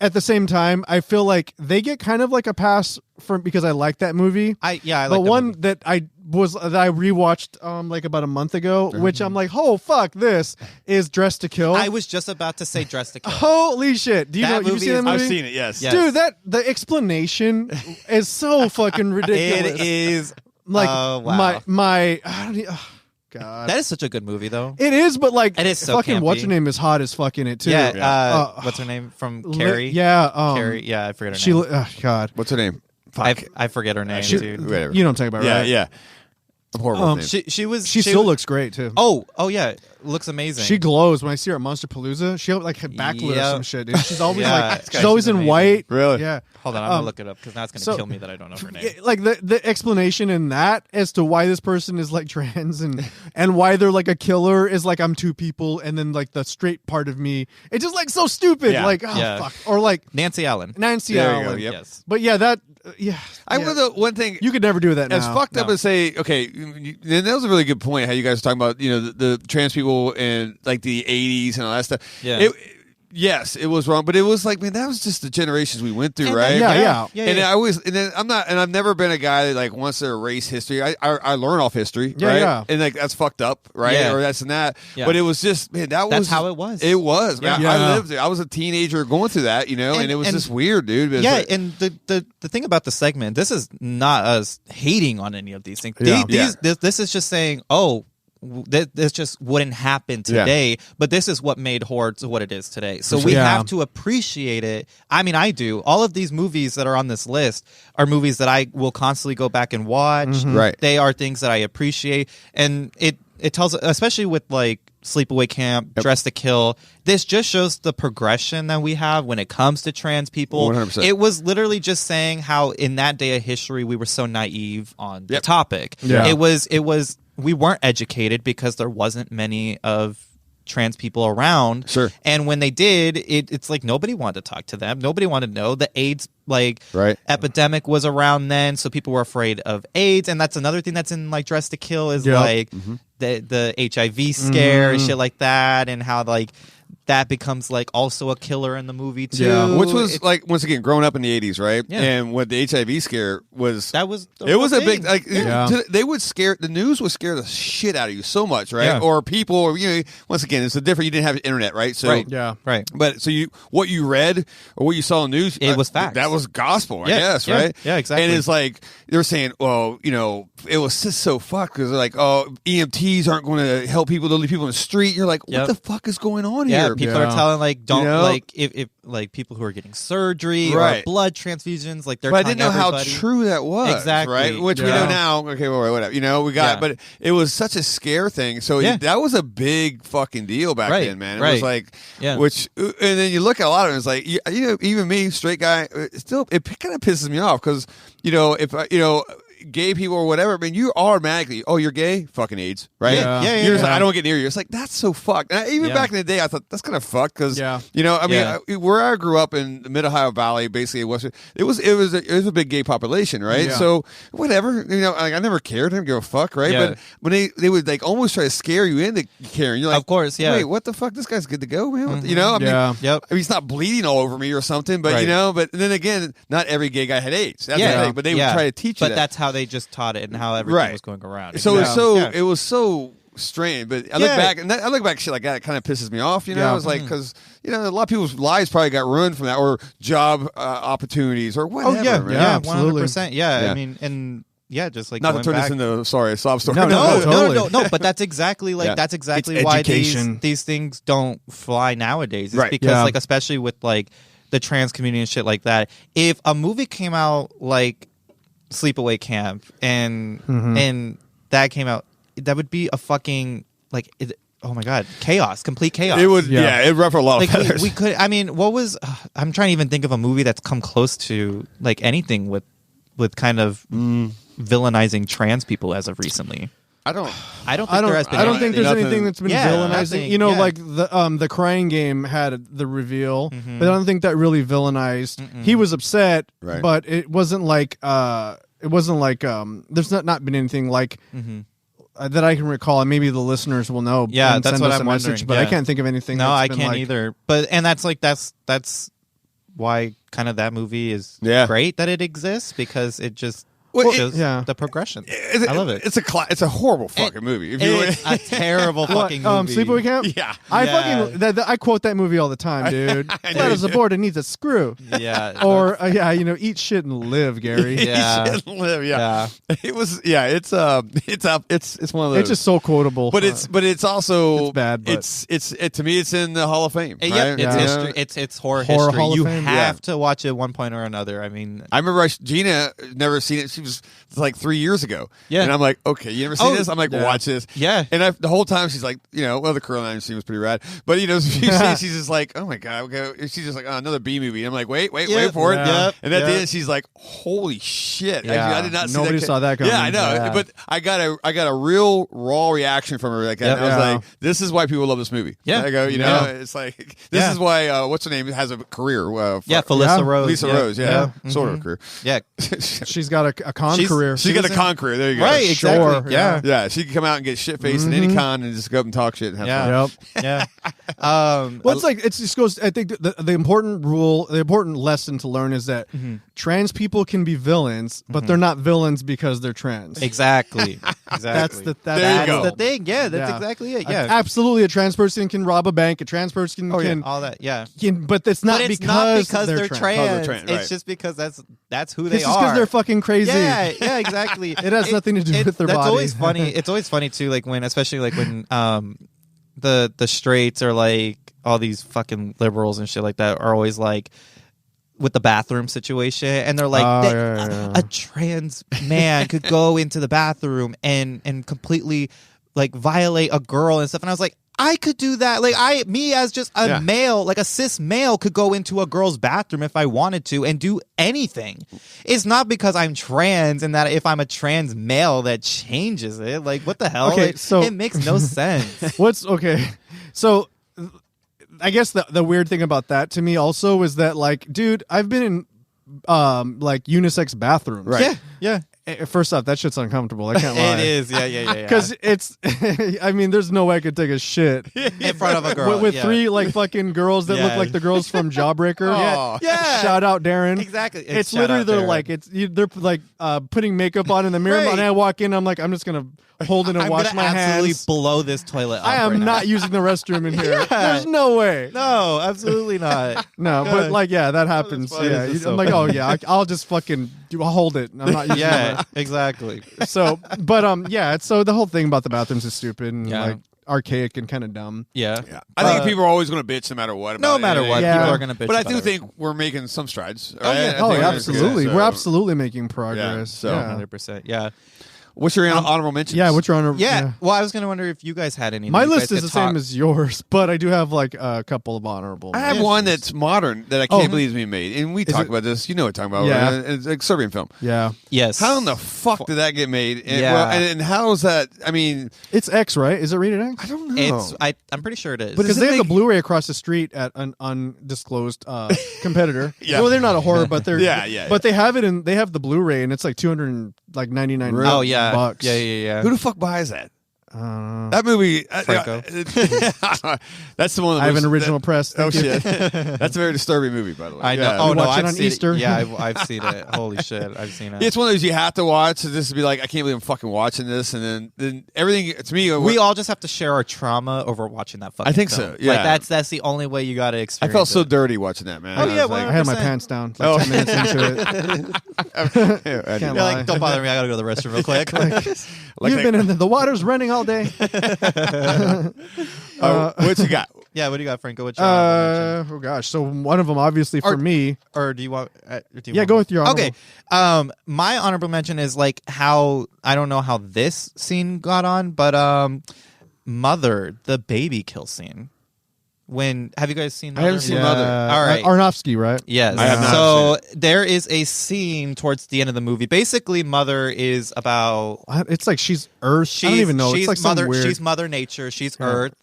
at the same time, I feel like they get kind of like a pass because I like that movie. I like but that one movie. that I rewatched like about a month ago, which I'm like, oh fuck, this is Dressed to Kill. I was just about to say Dressed to Kill. Holy shit! Do you That know? You movie see that is- movie? I've seen it. Yes. Yeah. Dude, the explanation is so fucking ridiculous. It is like wow. my I don't, God. That is such a good movie, though. It is, but like, It is so fucking campy. what's her name is hot as fuck in it too. Yeah. What's her name from Carrie? Carrie. Yeah, I forget her name. God, What's her name? Fuck. I forget her name, dude. Whatever. you know what I'm talking about, right? Yeah. I'm horrible. with names. She Still looks great too. Oh yeah, looks amazing. She glows when I see her at Monster Palooza. She like had backlit or Yep. some shit. Dude. She's always Yeah. like, She's she's always in amazing. white. Really? Yeah. Hold on, I'm gonna look it up because now it's gonna so- kill me that I don't know her name. Yeah, like the explanation in that as to why this person is like trans and why they're like a killer is like I'm two people and then like the straight part of me. It's just like so stupid. Yeah. Like Yeah. fuck. Or like Nancy Allen. Nancy There you go, Allen. yep. Yes. But yeah, that I yeah. will. The one thing You could never do that now. as fucked up No. as say, okay, and that was a really good point. How you guys were talking about, the trans people and like the '80s and all that stuff. Yeah. Yes, it was wrong, but it was like, man, that was just the generations we went through, And right? Yeah. And I always, and then I've never been a guy that like wants to erase history. I learn off history, Yeah, right? yeah. And like that's fucked up, right? Yeah. Or that's and that. Yeah. But it was just, man, That's was how it was. It was, man. Yeah. I lived it. I was a teenager going through that, and it was just weird, dude. It was Yeah, like- and the thing about the segment, this is not us hating on any of these things. Yeah. This is just saying, this just wouldn't happen today, but this is what made horror to what it is today. So we Yeah. have to appreciate it. I mean, I do. All of these movies that are on this list are movies that I will constantly go back and watch. Right. They are things that I appreciate, and it tells, especially with like Sleepaway Camp, Dressed to Kill. This just shows the progression that we have when it comes to trans people. 100%. It was literally just saying how in that day of history we were so naive on the topic. Yeah. It was we weren't educated because there wasn't many of trans people around. Sure. And when they did, it's like nobody wanted to talk to them. Nobody wanted to know. The AIDS epidemic was around then, so people were afraid of AIDS. And that's another thing that's in like Dressed to Kill is like the HIV scare and shit like that, and how like that becomes like also a killer in the movie too. Yeah. Which was like, once again, growing up in the 80s, right? Yeah. And what the HIV scare was, That was it was a thing. big, like, Yeah. they would scare, the news would scare the shit out of you so much, right? Yeah. Or people, or, you know, once again, it's a different, you didn't have internet, right? So, Right. Yeah. Right. but so what you read or what you saw in the news, It was facts. That was gospel, I Yeah. guess, Yeah. right? Yeah, exactly. And it's like, they were saying, well, you know, it was just so fucked because they're like, oh, EMTs aren't going to help people, they'll leave people in the street. You're like, what Yep. the fuck is going on Yeah, here? people are telling like don't You know? like if like people who are getting surgery or Right. blood transfusions, like they're. But I telling didn't know everybody. how true that was. Exactly. Right? Which we Yeah. know now. Okay, well, whatever. You know, we got, Yeah. but it was such a scare thing. So Yeah. that was a big fucking deal back Right. then, man. It Right. was like, Yeah. which, and then you look at a lot of it, it's like, you know, even me, straight guy, it kind of pisses me off because, you know, if I, you know, gay people or whatever, I mean, you automatically, oh, you're gay? Fucking AIDS, right? Yeah. Yeah, You're just yeah. like, I don't get near you. It's like, that's so fucked. And even Yeah. back in the day, I thought that's kind of fucked because, Yeah. you know, I mean, Yeah. where I grew up in the Mid-Ohio Valley, basically, it was a big gay population, right? Yeah. So whatever, you know, like, I never cared, I didn't give a fuck, right? Yeah. But when they would like almost try to scare you into caring, you're like, Of course, yeah. Wait, what the fuck? This guy's good to go, man. You know, I mean, Yeah. Yep. I mean, he's not bleeding all over me or something, but you Right. know, but then again, not every gay guy had AIDS. That's the thing. But they would try to teach you But that. that's how they just taught it and how everything Right. was going around. So Yeah. it was so strange. But I look Yeah. back and I look back, shit like that kind of pisses me off. You know, Yeah. it's like because you know a lot of people's lives probably got ruined from that, or job opportunities, or Oh whatever. yeah, man. yeah, absolutely. 100%. Yeah, Yeah. I mean, and yeah, just like Not to going turn back. this into a sob story. No, No, totally. no. But that's exactly like Yeah. that's exactly It's why education. these things don't fly nowadays. It's Right. because Yeah. like especially with like the trans community and shit like that. If a movie came out like Sleepaway Camp and that came out, that would be a fucking like oh my god, chaos, complete chaos. It would, Yeah. it'd ruffle a lot like of feathers. we could. I mean, what was? I'm trying to even think of a movie that's come close to like anything with kind of villainizing trans people as of recently. I don't. I don't think there has been. I don't think there's Nothing. anything that's been Yeah, villainizing. nothing, You know, yeah. like the Crying Game had the reveal, but I don't think that really villainized. He was upset, Right. but it wasn't like there's not been anything like that I can recall, and maybe the listeners will know. Yeah, and that's send what us I'm a message, wondering, but I yeah. can't think of anything. No, that's I been can't like, either. But and that's like that's why kind of that movie is Yeah. great that it exists because it just Well, shows yeah. the progression. It's, I love it. It's a horrible fucking movie. If you It's a terrible What, fucking movie. Sleepaway Camp? Yeah. I Yeah. fucking I quote that movie all the time, dude. I know Flat you as a do. board, it needs a screw. Yeah. Or you know, eat shit and live, Gary. Yeah. You should live, yeah. It was, yeah. It's one of those. It's just so quotable. but it's also It's bad, but- to me it's in the Hall of Fame. Yep, right? it's Yeah. history. It's horror Horror history. Hall of You Fame? have Yeah. to watch it one point or another. I mean, I remember Gina never seen it. She was like 3 years ago. Yeah. And I'm like, okay, you never seen Oh, this? I'm like, yeah. watch this. Yeah. And the whole time she's like, you know, well, the Caroline scene was pretty rad. But, you know, she's just like, oh my God. Okay. She's just like, oh, another B movie. I'm like, wait for it. Yeah. And at the Yeah. end, she's like, holy shit. Yeah. I did not see Nobody that. saw that coming. Yeah, I know. Yeah. But I got a real raw reaction from her. Like, Yep. and I was Yeah. like, this is why people love this movie. Yeah. I go, you know, Yeah. it's like, this Yeah. is why, what's her name, has a career. yeah, fuck. Felissa Yeah. Rose. Lisa Rose, yeah. Sort of a career. Yeah. She's got a con She's- career. She got was a in- con career. There you go. Right, exactly. Sure, Yeah. Yeah, she can come out and get shit faced in any con and just go up and talk shit and have fun. Yeah. Yep. Yeah. Well, it's like it just goes. I think the important rule, the important lesson to learn is that trans people can be villains, but they're not villains because they're trans. Exactly. That's Exactly. that's There you go. the thing. Yeah, that's Yeah. exactly it. A- Yeah. absolutely. A trans person can rob a bank. A trans person Oh, yeah. can, All that. Yeah. but it's not But it's because not because they're trans. trans, It's right. just because that's who they It's just are. because they're fucking crazy. Yeah, yeah, exactly. It has nothing to do with their that's body. always funny. It's always funny too, like when, especially like when the straights are like all these fucking liberals and shit like that are always like with the bathroom situation, and they're like, Oh, that yeah. a trans man could go into the bathroom and completely like violate a girl and stuff, and I was like, I could do that. Like me as just a Yeah. male, like a cis male could go into a girl's bathroom if I wanted to and do anything. It's not because I'm trans and that if I'm a trans male that changes it. Like what the hell? Okay, Like, so- it makes no sense. What's okay? So, I guess the weird thing about that to me also is that like, dude, I've been in like unisex bathrooms, Right. Yeah. First off, that shit's uncomfortable. I can't lie. It is, yeah. Because it's, I mean, there's no way I could take a shit in front of a girl with three like fucking girls that look Yeah. like the girls from Jawbreaker. Yeah. Shout out Darren. Exactly. It's shout literally out they're there. like they're like putting makeup on in the mirror. Right. And I walk in, I'm like, I'm just gonna hold it and I'm wash gonna my absolutely hands. blow this toilet up I am right now. not using the restroom in here. There's no way. No, absolutely not. No, but like, yeah, that happens. funny. Yeah, This is so I'm like, funny. oh yeah, I'll just fucking I'll hold it. I'm not using Yeah, exactly. it. So, but yeah. So the whole thing about the bathrooms is stupid and Yeah. like archaic and kind of dumb. Yeah. I think people are always going to bitch no matter what. No about matter anything. what, Yeah. people are going to bitch. But I about do it. think we're making some strides. Oh, yeah. Right? I Oh, think yeah, we're- absolutely. so- We're absolutely making progress. so- Yeah. 100%. Yeah. What's your honorable mentions? Yeah, what's your honor? Yeah. Well, I was going to wonder if you guys had any. My that you list guys is the could talk- same as yours, but I do have like a couple of honorable. I have mentions. one that's modern that I can't Oh. believe is being made, and we Is talk it- about this. You know what I'm talking about? Yeah. Right? It's a Serbian film. Yeah, Yes. How in the fuck did that get made? And, Yeah. well, and how is that? I mean, it's X, right? Is it rated X? I don't know. I'm pretty sure it is. But Because does they it have the make- Blu-ray across the street at an undisclosed competitor. Yeah. Well, they're not a horror, but they're Yeah. But they have it in. They have the Blu-ray, and it's like $299. Oh yeah. bucks. Yeah. Who the fuck buys that? Uh, That movie, Franco. that's the one. That I have was- an original press. Oh Thank you. shit, that's a very disturbing movie, by the way. I know. Yeah. Oh no, watch it I've on seen Easter. it. Yeah, I've seen it. Holy shit, I've seen it. Yeah, it's one of those you have to watch. So this would be like, I can't believe I'm fucking watching this, and then everything. To me, We all just have to share our trauma over watching that fucking I think film. so, yeah. Like that's the only way you got to I experience felt so it. dirty watching that, man. Oh, yeah, was like, I had my 100%. pants down like 10 minutes into it. yeah, I Can't did. You're lie. like, don't bother me. I gotta go to the restroom real quick. Like You've that- been in the water's running all day. what you got? Yeah, what do you got, Franco? What's your honorable mention? Oh gosh. So one of them, obviously, for Or- me. Or do you want? Go with your Okay. honorable. My honorable mention is like how I don't know how this scene got on, but Mother, the baby kill scene. When have you guys seen? I Mother? haven't seen Mother. All right. Aronofsky, right? Yes. I have not So there is a scene towards the end of the movie. Basically, Mother is about It's like she's Earth. I don't even know. She's It's like something mother. weird. She's Mother Nature. She's Earth.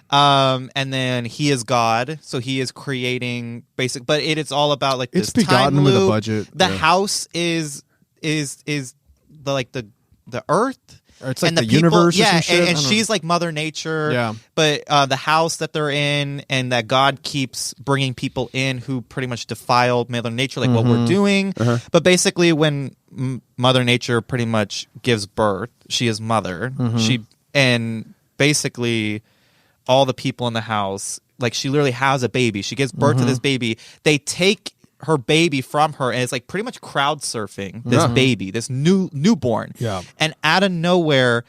And then he is God, so he is creating basic. But it is all about like It's this begotten time with a loop. budget. The Yeah. house is the like the Earth. Or it's like and the people, universe or yeah, some shit. I and don't know. she's like Mother Nature. Yeah. But the house that they're in, and that God keeps bringing people in who pretty much defiled Mother Nature, like what we're doing. But basically, when Mother Nature pretty much gives birth, she is mother. And basically, all the people in the house, like she literally has a baby. She gives birth to this baby. They take her baby from her, and it's like pretty much crowd surfing this baby, this newborn. Yeah. And out of nowhere,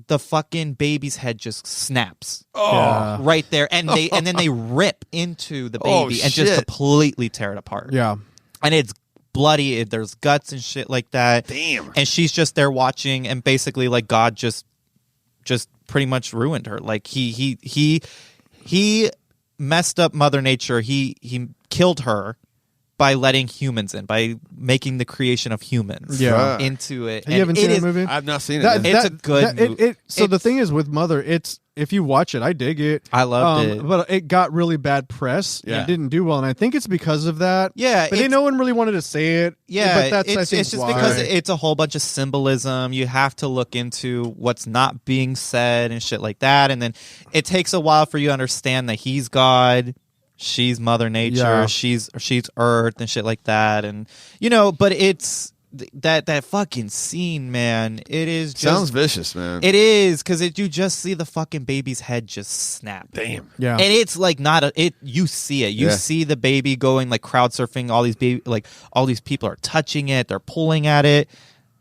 the fucking baby's head just snaps. Yeah. Right there, and then they rip into the Oh, baby and just shit. completely tear it apart. Yeah. And it's bloody. There's guts and shit like that. Damn. And she's just there watching, and basically, like God just pretty much ruined her. Like he messed up Mother Nature. He killed her by letting humans in, by making the creation of humans Yeah. into it. You haven't And seen it that is- movie? I've not seen it. That- It's a good movie. So the It's- thing is with Mother, it's if you watch it, I dig it. I loved it. But it got really bad press. Yeah. It didn't do well, and I think it's because of that. Yeah, but no one really wanted to say it. Yeah, but that's I think it's just why. because it's a whole bunch of symbolism. You have to look into what's not being said and shit like that, and then it takes a while for you to understand that he's God, she's Mother Nature, Yeah. she's Earth and shit like that, and but it's that fucking scene, man. It is just, Sounds vicious, man. It is because you just see the fucking baby's head just snap. Damn. Yeah. And it's like you see it. You Yeah. see the baby going like crowd surfing, all these people are touching it, they're pulling at it.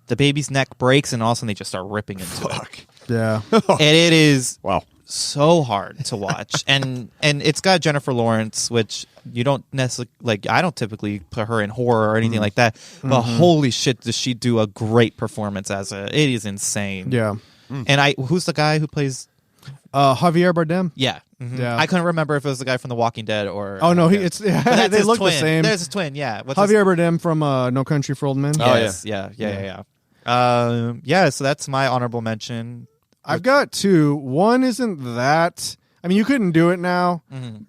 The baby's neck breaks and all of a sudden they just start ripping into it. Fuck. yeah. And it is Wow. so hard to watch. and it's got Jennifer Lawrence, which you don't necessarily like. I don't typically put her in horror or anything like that. But holy shit, does she do a great performance it is insane. Yeah. And who's the guy who plays? Javier Bardem. Yeah. Yeah. I couldn't remember if it was the guy from The Walking Dead or. Oh no, yeah. it's But that's they his look twin. the same. There's his twin. Yeah. What's his- Javier Bardem from No Country for Old Men. Oh, Yes, yeah. So that's my honorable mention. I've got two. One isn't that. I mean, you couldn't do it now.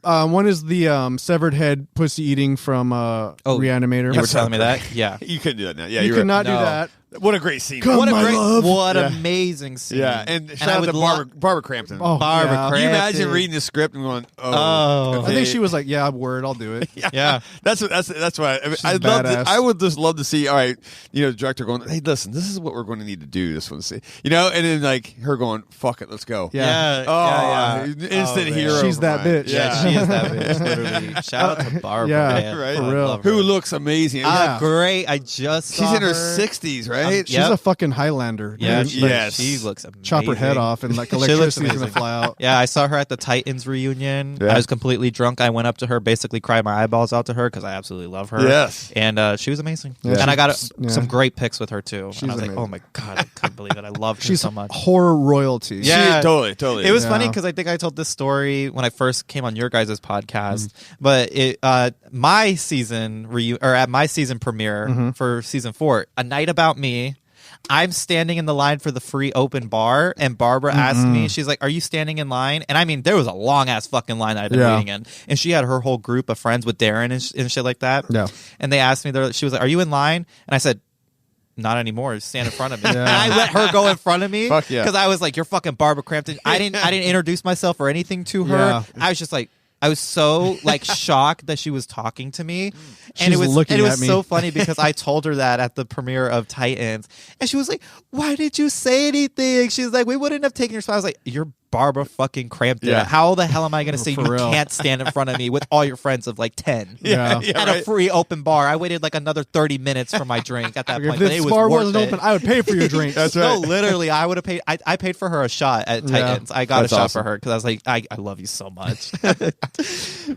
One is the severed head pussy eating from Reanimator. You were telling me that? Yeah. You couldn't do that now. Yeah, you you're could not do No. that. What a great scene. Come What a my great, love. what Yeah. amazing scene. Yeah, and shout I out would to Barbara Crampton. Oh, Barbara yeah. Can you imagine Crampton. reading the script and going, Oh. I think she was like, "Yeah, word, I'll do it." Yeah. That's why I'd badass. I would just love to see. All right, the director going, "Hey, listen, this is what we're going to need to do. This one, see, and then like her going, "Fuck it, let's go." Yeah. Instant Oh, hero. She's for that mine. bitch. Yeah, she is that bitch. Literally. Shout out to Barbara. Yeah, man. right. for I real. love her. Who looks amazing? Yeah. Great. I just She's saw in her her. 60s, right? She's Yep. a fucking Highlander. Yeah, dude. she, Like, Yes. she looks amazing. chop her head off and like She looks electricity's gonna amazing. fly out. Yeah, I saw her at the Titans reunion. Yeah. I was completely drunk. I went up to her, basically cried my eyeballs out to her because I absolutely love her. Yes. And she was amazing. Yeah, and I got yeah. some great pics with her too. She's And I was like, amazing. oh my God, I couldn't believe it. I loved her She's so much. horror royalty. Yeah. Totally. It was Yeah. funny because I think I told this story when I first came on your guys' podcast, but my season at my season premiere for season 4, A Night About Me. I'm standing in the line for the free open bar, and Barbara asked me, she's like, "Are you standing in line?" And I mean, there was a long ass fucking line I'd been Yeah. waiting in, and she had her whole group of friends with Darren and shit like that. Yeah. And they asked me, she was like, "Are you in line?" And I said, "Not anymore. Stand in front of me." Yeah. And I let her go in front of me Fuck yeah. because I was like, "You're fucking Barbara Crampton." I didn't introduce myself or anything to her. Yeah. I was just like, I was so like shocked that she was talking to me, and She's it was looking it was at me. so funny because I told her that at the premiere of Titans, and she was like, "Why did you say anything?" She's like, "We wouldn't have taken your spot." I was like, "You're Barbara fucking Crampton. Yeah. How the hell am I going to say For you real. can't stand in front of me with all your friends of like 10?" Yeah. At a free open bar. I waited like another 30 minutes for my drink at that Like, point. if But this it was bar worth wasn't it. open, I would pay for your drink. That's No, right. literally, I would have paid. I paid for her a shot at Yeah. Titans. I got That's a shot awesome. for her because I was like, I love you so much.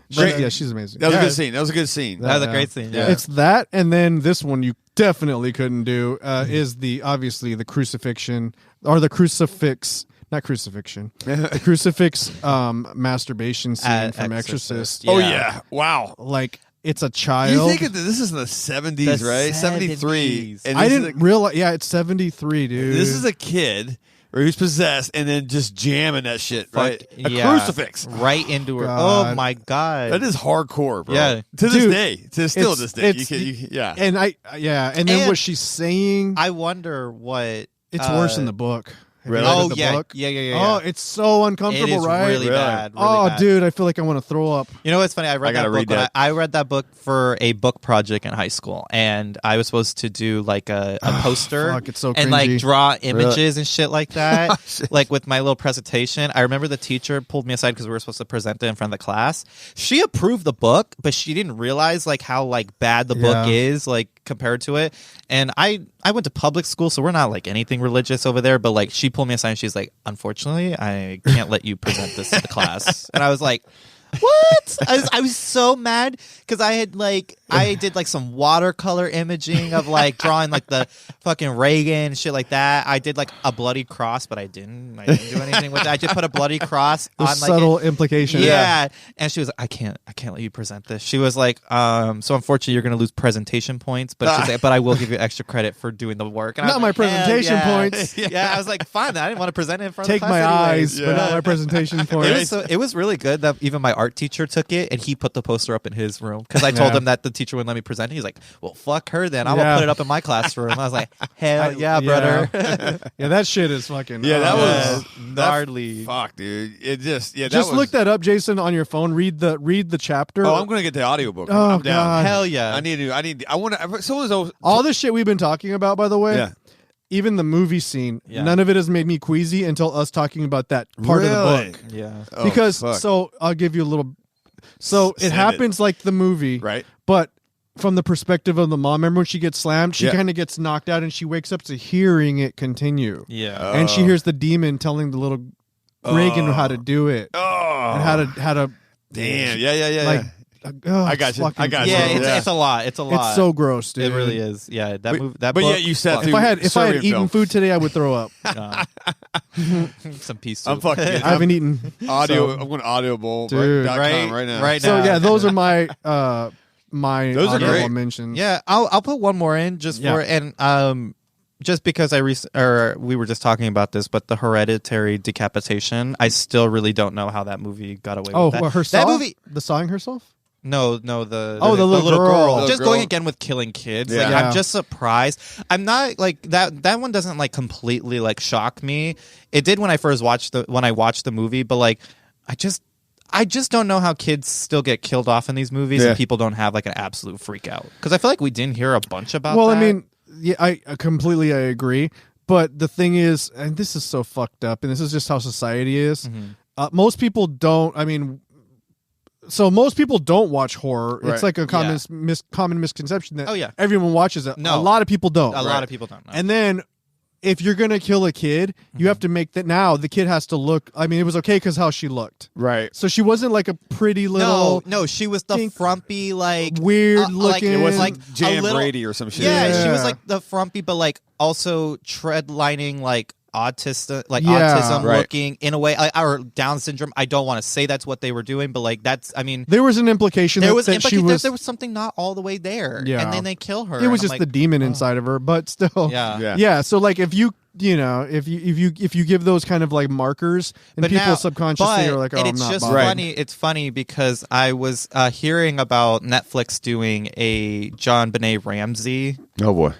Yeah, she's amazing. That was Yeah. a good scene. That was a good scene. That was a Yeah. great scene. Yeah. Yeah. It's that, and then this one you definitely couldn't do is obviously the crucifixion or the crucifix, not crucifixion, the crucifix masturbation scene At from Exorcist. Exorcist. Yeah. Oh yeah! Wow. Like it's a child. You think this is in the 70s, The right? 73. 70s. And I this is didn't realize. Yeah, it's 73, dude. This is a kid who's possessed and then just jamming that shit, right? A yeah. crucifix. right into her. God. Oh my God. That is hardcore, bro. Yeah. To this Dude, day. To still it's- this day. it's- Yeah. and and then And- what she's saying. I wonder what. It's worse in the book. Have you Really? read Oh the yeah. book? Yeah. Oh, it's so it uncomfortable, is right? really Really? bad. Really Oh, bad. dude, I feel like I want to throw up. You know what's funny? I read I gotta that book. read when that. I read that book for a book project in high school, and I was supposed to do like a poster Fuck, it's so and like cringy. draw images and shit like that. Shit. Like with my little presentation, I remember the teacher pulled me aside because we were supposed to present it in front of the class. She approved the book, but she didn't realize like how like bad the book Yeah. is like compared to it. And I went to public school, so we're not like anything religious over there. But like she pulled me aside and she's like, "Unfortunately, I can't let you present this to the class." And I was like, what? I was so mad because I did like some watercolor imaging of like drawing like the fucking Reagan and shit like that. I did like a bloody cross, but I didn't do anything with it. I just put a bloody cross The on like subtle implication. yeah. And she was like, I can't let you present this. She was like, so unfortunately you're gonna lose presentation points, but she's like, but I will give you extra credit for doing the work. And I Not was my like, "Hell presentation yeah." points. Yeah, I was like, fine, I didn't want to present it in front Take of the my class eyes, anyways. but not my presentation points. It was really good that even my art teacher took it and he put the poster up in his room because I told Yeah. him that the teacher wouldn't let me present it. He's like, well, fuck her then. I'm Yeah. gonna put it up in my classroom. I was like, hell yeah, brother. Yeah, that shit is fucking. Yeah, that was gnarly. Fuck, dude. It just Just look that up, Jason, on your phone. Read the chapter. Oh, I'm gonna get the audiobook. Oh, I'm down. God. Hell yeah. I want to. Someone's All the shit we've been talking about, by the way. Yeah. Even the movie scene, Yeah. none of it has made me queasy until us talking about that part of the Really? book. Yeah. Oh, Because fuck. so I'll give you a little. So Send it happens like the movie, right. but from the perspective of the mom. Remember when she gets slammed, she Yeah. kind of gets knocked out, and she wakes up to hearing it continue, Yeah. and she hears the demon telling the little Reagan how to do it Oh, and how to. damn. Yeah. Like, oh, I got it's you. fucking I got you. Yeah, gross. it's, Yeah. it's a lot. It's a lot. It's so gross, dude. It really is. Yeah, But- that but book, yet you sat fuck. through- If I had Serbian eaten film. food today, I would throw up. Some peace soup. I'm fucking kidding. I haven't eaten. audio. So- I'm going to audible Dude. right now. Right So now. yeah, those are my my Those are honorable great. mentions. Yeah, I'll put one more in just Yeah. for and just because we were just talking about this, but the Hereditary decapitation, I still really don't know how that movie got away Oh, with that. well, her that saw? movie. The sawing herself? No, the little girl. Just girl. going again with killing kids. Yeah. Like, Yeah. I'm just surprised. I'm not like that one doesn't like completely like shock me. It did when I watched the movie, but like I just don't know how kids still get killed off in these movies and people don't have like an absolute freak out. Because I feel like we didn't hear a bunch about Well, that. I mean, yeah, I completely agree. But the thing is, and this is so fucked up, and this is just how society is. Most people don't. I mean, so most people don't watch horror. Right. It's like a common misconception that everyone watches it. No. A lot of people don't. A lot of people don't know. And then if you're gonna kill a kid, you have to make that. Now the kid has to look. I mean, it was okay because how she looked. Right. So she wasn't like a pretty little. No, she was the frumpy, like weird looking. It wasn't like Jan a little, Brady or some shit. Yeah, she was like the frumpy, but like also tread lining, like autism Right. looking in a way, or Down syndrome. I don't want to say that's what they were doing, but like that's. I mean, there was an implication there that, was that she was. there was something not all the way there. Yeah. And then they kill her. It was and just I'm the like, demon inside of her, but still. Yeah. So like if you if you give those kind of like markers and But people now- subconsciously are like, oh, and I'm it's not just bothered. funny. It's funny because I was hearing about Netflix doing a John Benet Ramsey Oh boy.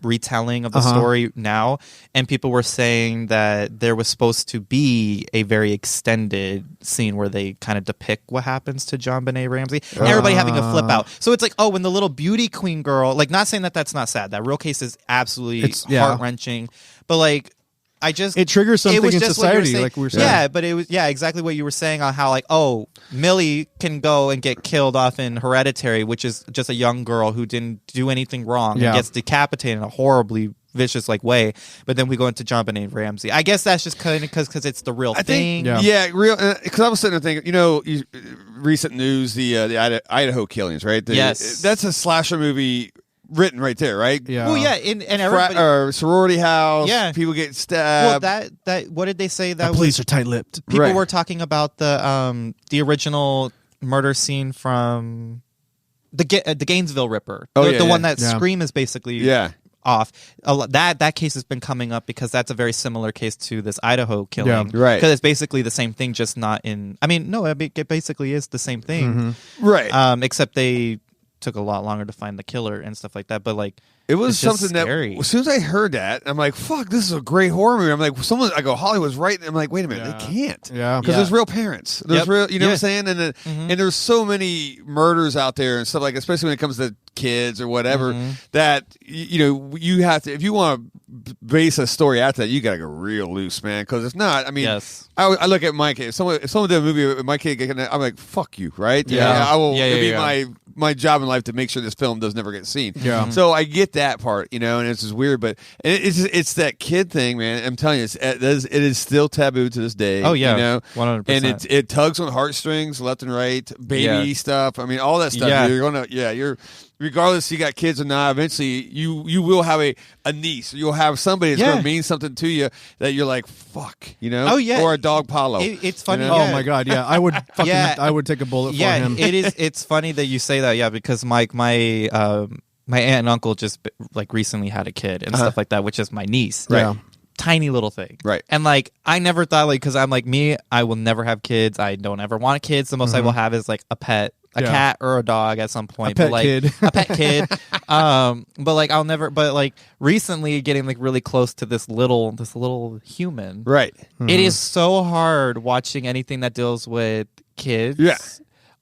retelling of the story now, and people were saying that there was supposed to be a very extended scene where they kind of depict what happens to John Benet Ramsey and everybody having a flip out. So it's like, oh, when the little beauty queen girl, like, not saying that that's not sad, that real case is absolutely heart-wrenching, but like It triggers something was in just what you were society, saying. like we were saying. Yeah, but it was exactly what you were saying on how like, oh, Millie can go and get killed off in Hereditary, which is just a young girl who didn't do anything wrong and gets decapitated in a horribly vicious like way. But then we go into John Benet Ramsey. I guess that's just kind of because it's the real thing. Real. Because I was sitting there thinking, recent news, the Idaho killings, right? Yes, that's a slasher movie. Written right there, right? Yeah. Well, yeah, and everybody, or sorority house. Yeah. People get stabbed. well, that what did they say that The police are tight-lipped. people Right. were talking about the original murder scene from the Gainesville Ripper. Oh, the one that Yeah. Scream is basically off. That case has been coming up because that's a very similar case to this Idaho killing. Yeah. Right. Because it's basically the same thing, just not in. I mean, no, it basically is the same thing. Right. Except they took a lot longer to find the killer and stuff like that. But like, It was it's just something scary. that, as soon as I heard that, I'm like, fuck, this is a great horror movie. I'm like, I go, Hollywood's right. I'm like, wait a minute, they can't. Yeah. Because there's real parents. There's Yep. real, you know what I'm Yeah. saying? And there's so many murders out there and stuff like, especially when it comes to kids or whatever, that, you have to, if you want to base a story after that, you got to go real loose, man. Because if not, I mean, Yes. I look at my kid. If someone did a movie with my kid, I'm like, fuck you, right? Yeah. I will, Yeah, it'd be yeah. my job in life to make sure this film does never get seen. Yeah. So I get that part, and it's just weird, but it's that kid thing, man. I'm telling you, it is still taboo to this day. Oh, yeah. 100%. 100%. And it tugs on heartstrings left and right, baby stuff. I mean, all that stuff. Yeah. You're regardless you got kids or not, eventually you will have a niece. You'll have somebody that's going to mean something to you that you're like, fuck, Oh, yeah. or a dog Paulo. It's funny. You know? Oh my god, yeah. I would fucking I would take a bullet for him. it is. It's funny that you say that. Yeah, because my aunt and uncle just like recently had a kid and stuff like that, which is my niece. Right. Yeah. Tiny little thing. Right. And like I never thought like because I'm like me, I will never have kids. I don't ever want kids. The most I will have is like a pet. A cat or a dog at some point. A pet but like, kid. A pet kid. But like I'll never. But like recently, getting like really close to this little human. Right. It is so hard watching anything that deals with kids. Yeah.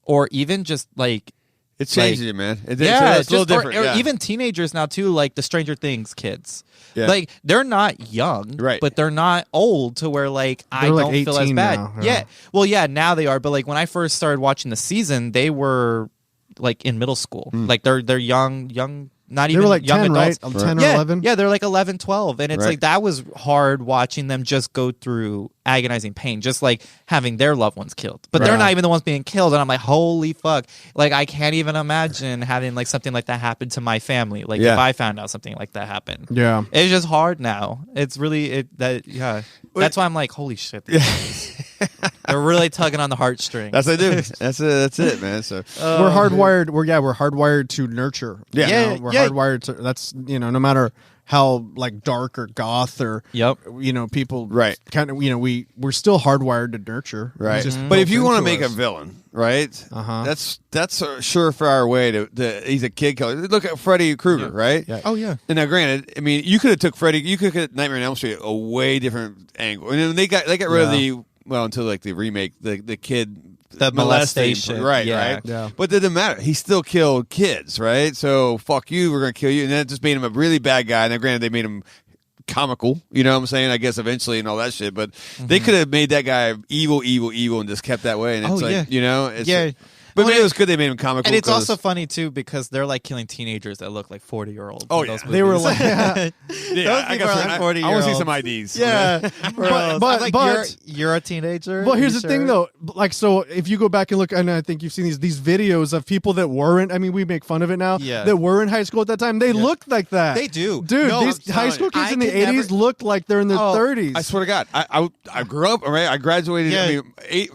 Or even just like. It changes you, man. It's a little different. Or even teenagers now too, like the Stranger Things kids. Yeah. Like they're not young, Right. but they're not old to where like I They're, don't like, feel as 18 bad. now, Yeah. Well, yeah, now they are. But like when I first started watching the season, they were like in middle school. Like they're young, not They even were like young 10, adults. right? 10 or Yeah, 11? yeah, they're like 11, 12. And it's Right. like that was hard watching them just go through agonizing pain, just like having their loved ones killed. But they're Right. not even the ones being killed. And I'm like, holy fuck. Like I can't even imagine having like something like that happen to my family. Like if I found out something like that happened. Yeah. It's just hard now. It's really that's why I'm like, holy shit. They're really tugging on the heartstrings. That's what they do. That's it, man. So we're hardwired. We're hardwired to nurture. Yeah. You know, we're hardwired to. That's no matter how like dark or goth or people kind of we're still hardwired to nurture. Right. Just But if built you want to into make a us. villain, right? Uh-huh. That's a surefire way to he's a kid killer. Look at Freddy Krueger, right? Yeah. Oh yeah. And now, granted, I mean, you could have took Freddy, you could have Nightmare on Elm Street a way different angle, and then they got rid of until like the remake, the kid. The molestation. Right. Yeah. But it didn't matter. He still killed kids, right? So, fuck you, we're going to kill you. And that just made him a really bad guy. Now, granted, they made him comical, you know what I'm saying? I guess eventually and all that shit. But they could have made that guy evil, and just kept that way. And it's it's but maybe it was good they made him comical. And it's also funny, too, because they're like killing teenagers that look like 40-year-olds. Oh, yeah. They were like, I like want to see some IDs. Yeah. but you're a teenager? Well, here's You the thing, though. Like, so if you go back and look, and I think you've seen these videos of people that weren't. I mean, we make fun of it now. Yeah. That were in high school at that time. They looked like that. They do. Dude, No, these I'm high telling school you, kids I in the could never- 80s looked like they're in their 30s. I swear to God, I grew up, right? I graduated. Yeah. I mean,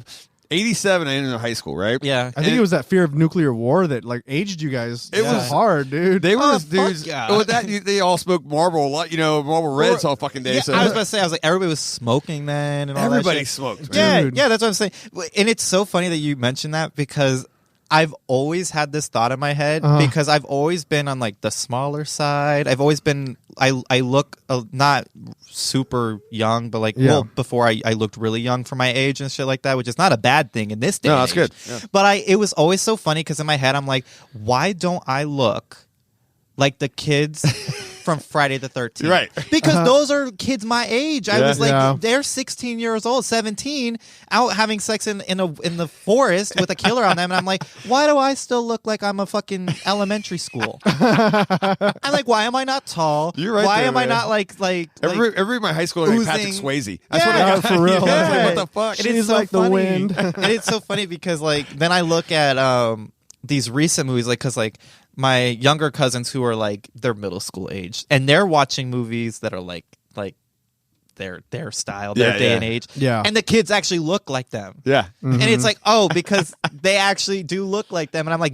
87. I ended in high school, right? Yeah. I think it was that fear of nuclear war that like aged you guys. It so was hard, dude. They were Oh, those dudes. fuck yeah. Oh, they all smoked Marlboro a lot. Marlboro Reds all fucking day. Yeah, So I was about to say, everybody was smoking then, and all everybody that shit. smoked. Yeah, Dude. yeah, that's what I'm saying. And it's so funny that you mentioned that because I've always had this thought in my head because I've always been on like the smaller side. I've always been I look not super young, but like before I looked really young for my age and shit like that, which is not a bad thing in this day. No, and that's age. good. Yeah. But it was always so funny because in my head I'm like, why don't I look like the kids from Friday the 13th? Right. Because those are kids my age. I Yeah. was like, Yeah. they're 16 years old, 17, out having sex in the forest with a killer on them, and I'm like, why do I still look like I'm a fucking elementary school? I'm like, why am I not tall? You're right Why there, am I man. not like every my high school named Patrick oozing- Swayze. Yeah. That's what I Yeah, got for real. Yeah, I was like, Yeah. what the fuck? It She's is so like the funny. wind. And it's so funny because like then I look at these recent movies because like my younger cousins who are like they're middle school age and they're watching movies that are like their style, their day and age. Yeah. And the kids actually look like them. Yeah. And it's like, oh, because they actually do look like them. And I'm like,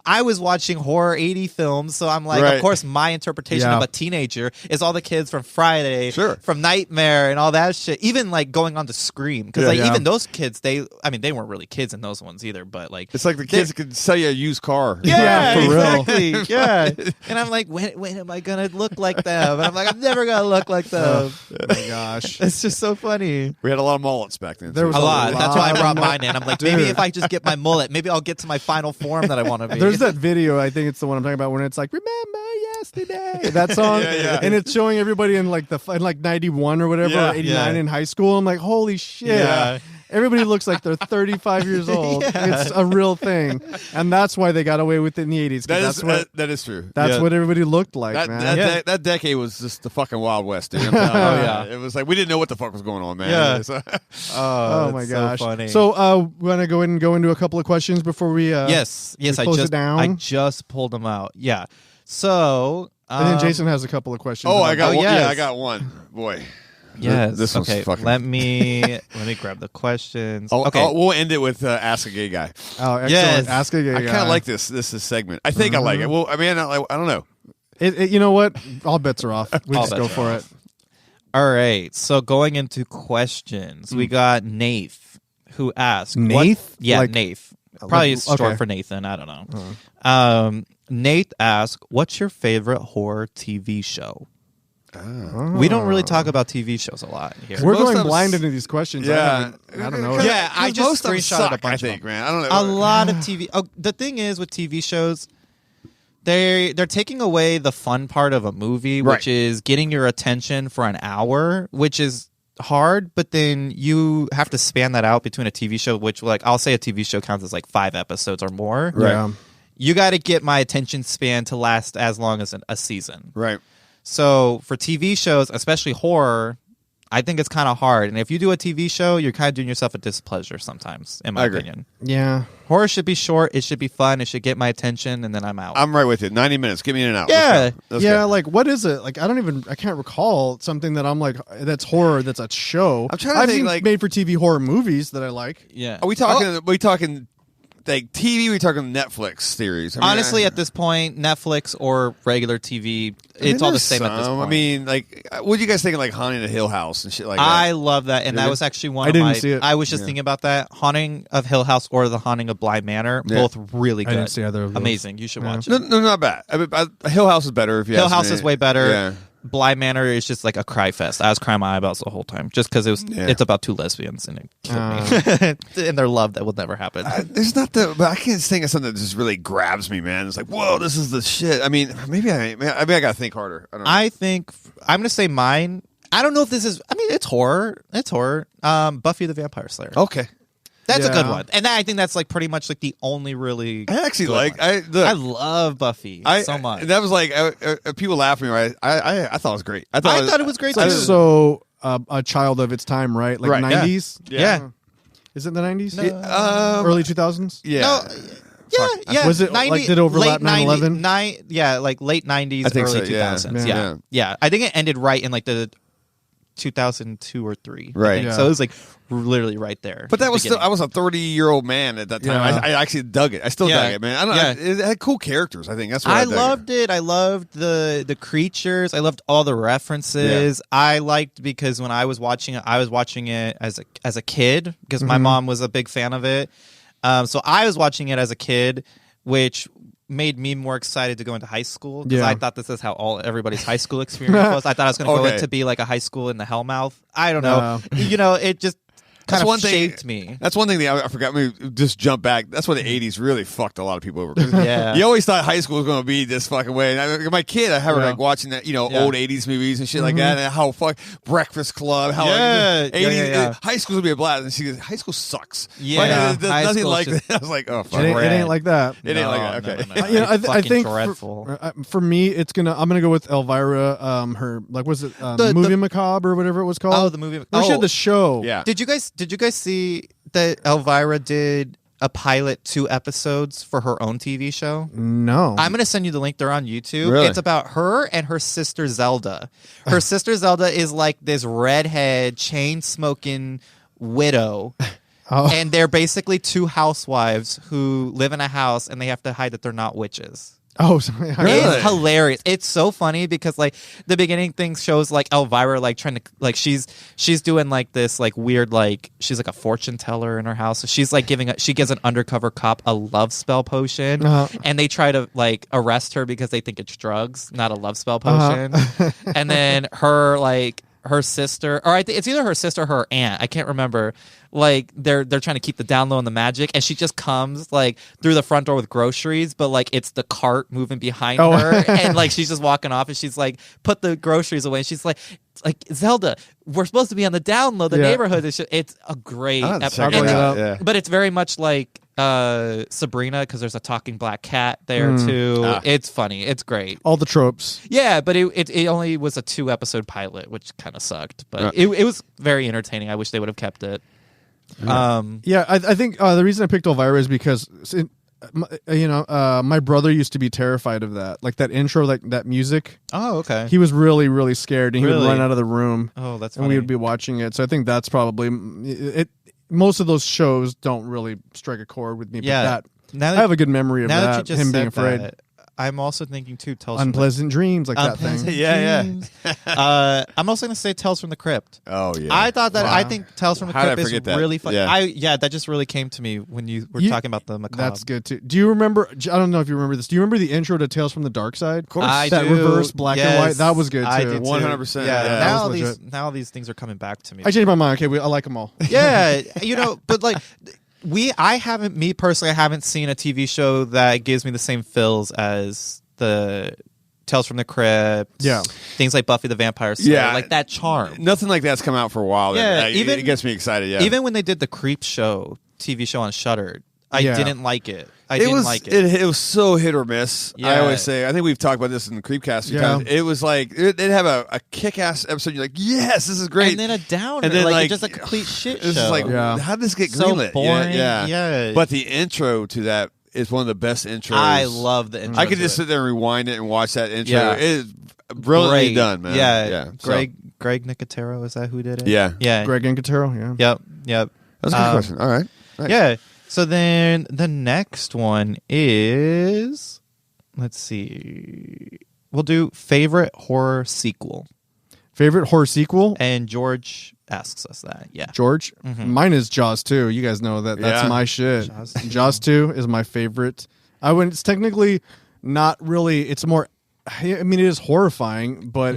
I was watching horror 80 films. So I'm like, Right. of course, my interpretation Yeah. of a teenager is all the kids from Friday, Sure. from Nightmare and all that shit. Even like going on to Scream. Because Yeah. even those kids, they weren't really kids in those ones either. But like, It's like the kids could sell you a used car. Yeah, for real. exactly. Yeah. And I'm like, when am I going to look like them? And I'm like, I'm never going to look like them. Oh my gosh. It's just so funny. We had a lot of mullets back then. There was A lot. lot That's why I of brought them. mine in. I'm like, maybe if I just get my mullet, maybe I'll get to my final form that I want to be. There's that video, I think it's the one I'm talking about, when it's like, remember yesterday, that song. Yeah. And it's showing everybody in like in like 91 or whatever, Yeah. or 89 Yeah. in high school. I'm like, holy shit. Yeah. Everybody looks like they're 35 years old. Yeah. It's a real thing. And that's why they got away with it in the 80s. 'cause That is true. that's Yeah. what everybody looked like, That, man. that decade was just the fucking Wild West, dude. yeah. It was like we didn't know what the fuck was going on, man. Yeah. So- Oh my it's gosh! so funny. So, we want to go into a couple of questions before we. yes, we I close it down? I just pulled them out. Yeah. So And then Jason has a couple of questions. oh, I got Oh, one. yes. Yeah, I got one. Boy. Yes. This one's okay. fucking- Let me grab the questions. Oh, okay. we'll end it with Ask a Gay Guy. Oh, excellent. Yes. Ask a gay I guy. kind of like this segment. I think I like it. Well, I mean, I don't know. You know what? All bets are off. We All just bets go are for off. it. All right. So going into questions, we got Nath who asked. Nath? Yeah, Like- Nath. Probably like- short okay. for Nathan. I don't know. Nath asked, "What's your favorite horror TV show?" We don't really talk about TV shows a lot here. We're Most going of them blind s- into these questions. Yeah. I don't know. Yeah, I just most of them screenshotted suck, a bunch I of think, them. man. I don't know. A lot of TV. Oh, the thing is with TV shows, they're taking away the fun part of a movie, Right. which is getting your attention for an hour, which is hard. But then you have to span that out between a TV show, which like I'll say a TV show counts as like 5 episodes or more. Right. Yeah. You got to get my attention span to last as long as a season. Right. So for TV shows, especially horror, I think it's kind of hard. And if you do a TV show, you're kind of doing yourself a displeasure sometimes, in my opinion. Yeah. Horror should be short. It should be fun. It should get my attention, and then I'm out. I'm right with you. 90 minutes. Get me in and out. Yeah. Let's yeah, go. like what is it? Like I can't recall something that I'm like that's horror that's a show. I'm trying to I've think, seen like- made for TV horror movies that I like. Yeah. Are we talking like TV? We talking Netflix series? I mean, Honestly, at this point, Netflix or regular TV, it's all the there's same at this some. point. I mean, like, what do you guys think of like Haunting of Hill House and shit like that? I love that, and Did that it? was actually one I of didn't my. see it. I was just thinking about that. Haunting of Hill House or The Haunting of Bly Manor, Yeah. both really I good. didn't see either of those. Amazing. You should watch No, it. no, not bad. I mean, Hill House is better. If you Hill ask House me. is way better. Yeah. Bly Manor is just like a cry fest. I was crying my eyeballs the whole time just because it's about two lesbians and it killed me. And their love that will never happen. There's not but I can't think of something that just really grabs me, man. It's like, whoa, this is the shit. I mean, maybe I gotta think harder. I don't know. I think I'm gonna say mine. I don't know if this is. I mean, it's horror. It's horror. Buffy the Vampire Slayer. Okay. That's a good Yeah. one. And I think that's like pretty much like the only really. I actually good like. one. I love Buffy so much. That was like people laugh at me. Right? I thought it was great. I thought it was great It's like too. so a child of its time, right? Like Right, yeah. 90s. Yeah. Is it the 90s? No. Early 2000s. Yeah. No, yeah. Was it, like, did it overlap late 9/11? Yeah, like late 90s, I think early so, yeah. 2000s. Yeah. Yeah. I think it ended right in like the 2002 or 3. I Right. think. Yeah. So it was like literally right there. But that was beginning. still. I was a 30-year-old man at that time. Yeah. I actually dug it. I still Yeah. dug it, man. I don't. Yeah. It had cool characters. I think that's what I dug it. loved it. I loved the creatures. I loved all the references. I liked because when I was watching it as a kid because my mom was a big fan of it. So I was watching it as a kid, which made me more excited to go into high school because Yeah. I thought this is how everybody's high school experience was. I thought I was going to go Okay. in to be like a high school in the Hellmouth. I don't know. It just kind of shaped me. That's one thing that I forgot. Me just jump back. That's why the '80s really fucked a lot of people over. 'Cause Yeah. you always thought high school was going to be this fucking way. And my kid, I have her like watching that, Yeah. old '80s movies and shit like that, and how Breakfast Club, how Yeah. like, Yeah, 80s, yeah. high school's gonna be a blast. And she goes, high school sucks. Yeah. Like, there's High nothing school's like just- that. I was like, oh fuck. It ain't like that. It ain't like that. Okay. No. You know, I Fucking think dreadful. for me, I'm gonna go with Elvira. Her like was it The- movie macabre or whatever it was called? Oh, the movie. Or she had the show. Yeah. Did you guys see that Elvira did a pilot 2 episodes for her own TV show? No. I'm going to send you the link. They're on YouTube. Really? It's about her and her sister Zelda. Her sister Zelda is like this redhead, chain smoking widow. Oh. And they're basically 2 housewives who live in a house and they have to hide that they're not witches. Oh, sorry. Really? It's hilarious. It's so funny because like the beginning thing shows like Elvira like trying to like she's doing like this like weird like she's like a fortune teller in her house. So she's like she gives an undercover cop a love spell potion and they try to like arrest her because they think it's drugs, not a love spell potion. And then her sister, or I think it's either her sister or her aunt. I can't remember. Like they're trying to keep the down low on the magic, and she just comes like through the front door with groceries, but like it's the cart moving behind her, and like she's just walking off, and she's like put the groceries away. And she's like Zelda, we're supposed to be on the down low, the neighborhood. It's a great I'll have to episode, check it out, yeah. but it's very much like Sabrina because there's a talking black cat there too. It's funny. It's great. All the tropes. Yeah, but it only was a 2-episode pilot, which kind of sucked. But it was very entertaining. I wish they would have kept it. Yeah, I think the reason I picked Elvira is because my brother used to be terrified of that, like that intro, like that music. Oh, okay. He was really, really scared, and he would Really? run out of the room. Oh, that's and funny. we would be watching it. So I think that's probably it. Most of those shows don't really strike a chord with me. Yeah. But Now I that- have a good memory of now that you that. just Him said being afraid. that, I'm also thinking too. Tales from Unpleasant dreams, like the, that thing. Unpleasant Yeah, Dreams. I'm also going to say Tales from the Crypt. Oh yeah. I thought that. Wow. I think Tales from the How did I Crypt is forget that? really fun. Yeah. That just really came to me when you were You- talking about the macabre. That's good too. Do you remember? I don't know if you remember this. Do you remember the intro to Tales from the Dark Side? Of course. I that do. reverse black and white. Yes, That was good too. I did too. 100%, Yeah. yeah. That Now was these things are coming back to me. I changed my mind. Okay, I like them all. Yeah, but like I haven't seen a TV show that gives me the same feels as the Tales from the Crypt. Yeah. Things like Buffy the Vampire Slayer, Yeah. like that charm. Nothing like that's come out for a while. Yeah, it gets me excited. Yeah. Even when they did the Creep show TV show on Shudder, I Yeah. didn't like it. I didn't like it. It was so hit or miss. Yeah. I always say. I think we've talked about this in the Creepcast a few times. It was like they'd have a kick-ass episode. You're like, yes, this is great. And then a downer, and then like just a complete shit show. It's just like, how did this get so greenlit? boring. Yeah. But the intro to that is one of the best intros. I love the intro. I could just sit there and rewind it and watch that intro. Yeah. It is brilliantly done, man. Yeah. So- Greg Nicotero, is that who did it? Yeah. Greg Nicotero. Yeah. Yep. That's a good question. All right. Nice. Yeah. So then the next one is, let's see, we'll do favorite horror sequel. Favorite horror sequel? And George asks us that. Yeah. George? Mine is Jaws 2. You guys know that. That's Yeah. my shit. Jaws 2. 2 is my favorite. It's technically not really, it's more, I mean, it is horrifying, but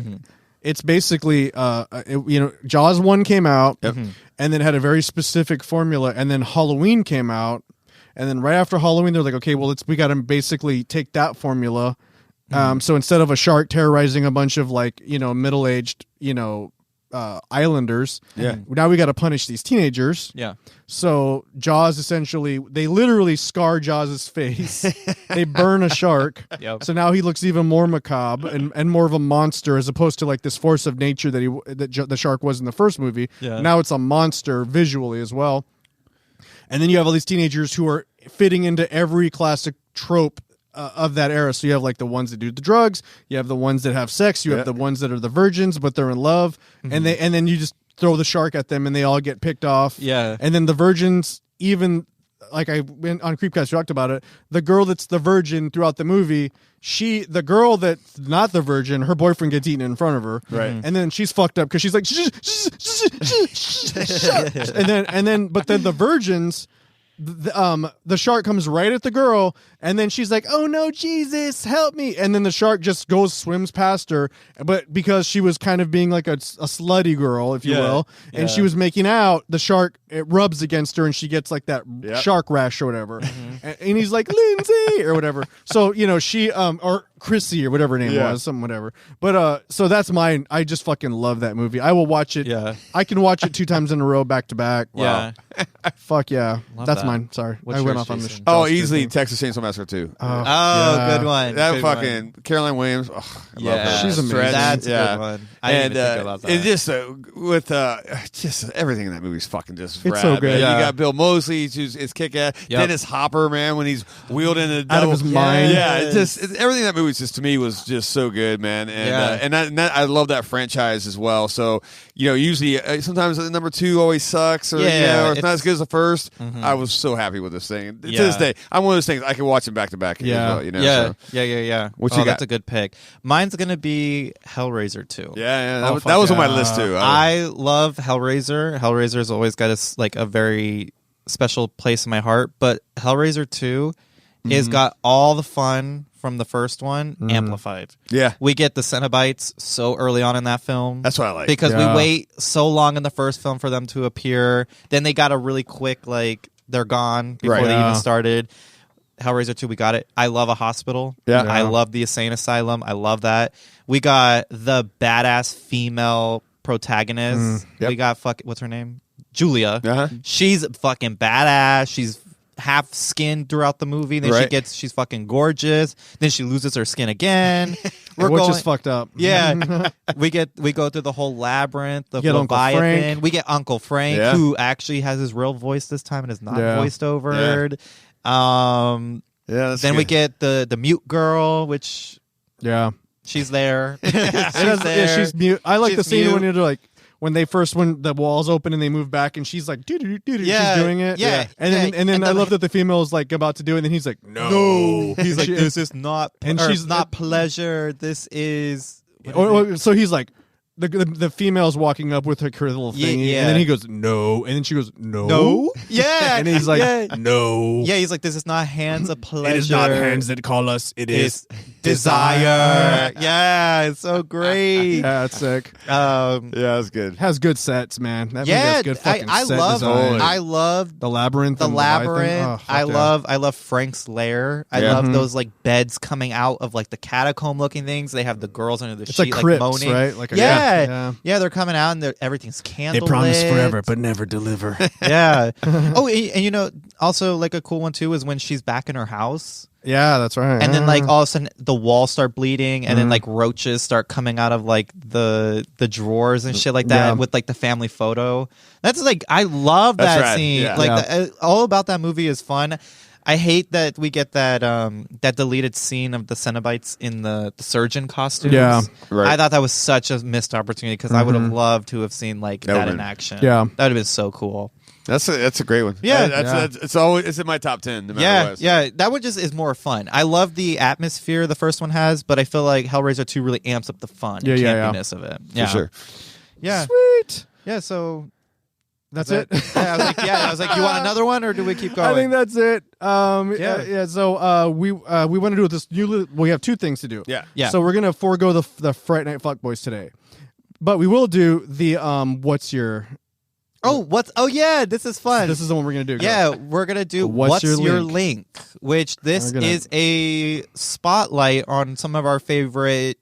it's basically, Jaws 1 came out and then had a very specific formula, and then Halloween came out, and then right after Halloween, they're like, okay, well, we got to basically take that formula. So instead of a shark terrorizing a bunch of middle-aged, islanders, now we got to punish these teenagers. Yeah. So Jaws essentially, they literally scar Jaws' face. They burn a shark. Yep. So now he looks even more macabre and more of a monster, as opposed to like this force of nature that the shark was in the first movie. Yeah. Now it's a monster visually as well. And then you have all these teenagers who are fitting into every classic trope of that era. So you have like the ones that do the drugs, you have the ones that have sex, you have the ones that are the virgins but they're in love, and then you just throw the shark at them and they all get picked off. Yeah. And then the virgins, even like I went on Creepcast, talked about it, the girl that's the virgin throughout the movie, the girl that's not the virgin, her boyfriend gets eaten in front of her, Right. and then she's fucked up because she's like but then the virgins, the shark comes right at the girl, and then she's like, oh no, Jesus, help me, and then the shark just swims past her, but because she was kind of being like a slutty girl, if you will, and she was making out, the shark, it rubs against her and she gets like that shark rash or whatever, and he's like, Lindsay or whatever, so she or Chrissy or whatever her name was, something whatever, but so that's mine. I just fucking love that movie. I will watch it. I can watch it 2 times in a row, back to back. Yeah. Fuck yeah. That's that. mine. Sorry. What's I went yours, off on this. Jason? Oh, easily Texas Chainsaw Massacre 2. Good one. That Good fucking one. Caroline Williams. Oh, I love her. She's amazing. That's a good one. I didn't even think about that. It just with just everything in that movie is fucking just It's rad, so good. man. Yeah. You got Bill Moseley, it's kick ass. Dennis Hopper, man, when he's wielding a Out of his mind. Yeah, everything in that movie just to me was just so good, man. And I love that franchise as well. So usually sometimes the number 2 always sucks, or or it's not as good as the first. I was so happy with this thing. To this day, I'm one of those things I can watch them back to back. Yeah. Yeah. So. What you got? That's a good pick. Mine's gonna be Hellraiser 2. Yeah, that was on my list too. I love Hellraiser. Hellraiser's always got a very special place in my heart. But Hellraiser 2 has got all the fun from the first one amplified. Yeah. We get the Cenobites so early on in that film. That's what I like. Because we wait so long in the first film for them to appear. Then they got a really quick, they're gone before they even started. Hellraiser 2, we got it. I love a hospital. Yeah. I love the insane asylum. I love that. We got the badass female protagonist. Yep. We got what's her name? Julia. Uh-huh. She's fucking badass. She's half skinned throughout the movie. Then she's fucking gorgeous. Then she loses her skin again. Which is fucked up. Yeah. we go through the whole labyrinth, the get Leviathan. We get Uncle Frank, Yeah. who actually has his real voice this time and is not voiced over. That's Then we good. get the mute girl, which she's there. She's mute. I like She's the scene mute. when you're like, when the walls open and they move back and she's like, doo-doo, doo-doo, Yeah, she's doing it. yeah, And then yeah. And I then love that the female is like about to do it and then he's like, no. He's like, She- this is not, and or she's not pleasure. This is. so he's like, the female's walking up with her little thing, Yeah. and then he goes, no, and then she goes, no, Yeah. and he's like, yeah. no, Yeah, he's like, this is not hands of pleasure. it is not hands that call us, it is It's desire. Yeah, it's so great. Yeah, it's sick. Yeah, that's good. Has good sets, man. That movie Yeah, has good fucking I set love design. I love the labyrinth. the and labyrinth. Oh, fuck I yeah. love Frank's lair. I Yeah. love those beds coming out of the catacomb looking things. They have the girls under the It's sheet like crypts, moaning. right? Like Yeah. Yeah, they're coming out and everything's They candlelit. promise forever, but never deliver. Yeah. Oh, and you know, also like a cool one too is when she's back in her house. Yeah, that's right. And then like all of a sudden the walls start bleeding and then like roaches start coming out of like the drawers and shit like that with like the family photo. That's like I love that scene. Yeah. Like all about that movie is fun. I hate that we get that that deleted scene of the Cenobites in the surgeon costumes. Yeah, right. I thought that was such a missed opportunity because I would have loved to have seen like that in action. Yeah, that would have been so cool. That's a great one. Yeah. It's in my top 10. No matter what. Yeah, that one just is more fun. I love the atmosphere the first one has, but I feel like Hellraiser 2 really amps up the fun and campiness of it. Yeah, for sure. Yeah, sweet. Yeah, so that's it. I was like, you want another one or do we keep going? I think that's it. So we want to do this. We have two things to do. Yeah. So we're gonna forego the Fright Night Fuckboys today, but we will do the what's your. Oh yeah, this is fun. This is the one we're gonna do. Yeah, we're gonna do what's your link? Which this is a spotlight on some of our favorite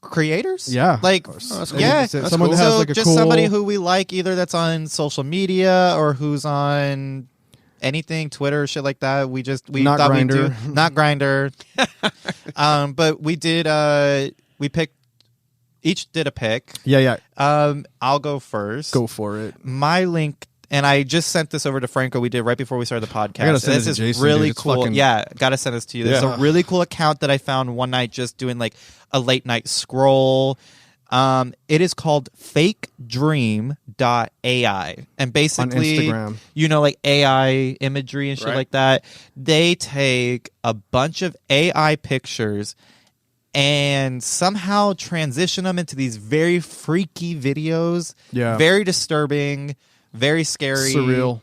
creators. Yeah, like someone that has like a just cool... somebody who we like, either that's on social media or who's on anything, Twitter, shit like that. We not thought Grindr. we'd do not Grindr. But we did we picked. Each did a pick. Yeah. I'll go first. Go for it. My link, and I just sent this over to Franco. We did right before we started the podcast. I gotta send this it is to Jason, really dude. It's cool. fucking... Yeah, gotta send this to you. This is a really cool account that I found one night just doing like a late night scroll. It is called fakedream.ai. And basically, on Instagram. you know, like AI imagery and shit like that. They take a bunch of AI pictures and somehow transition them into these very freaky videos. Yeah. Very disturbing, very scary.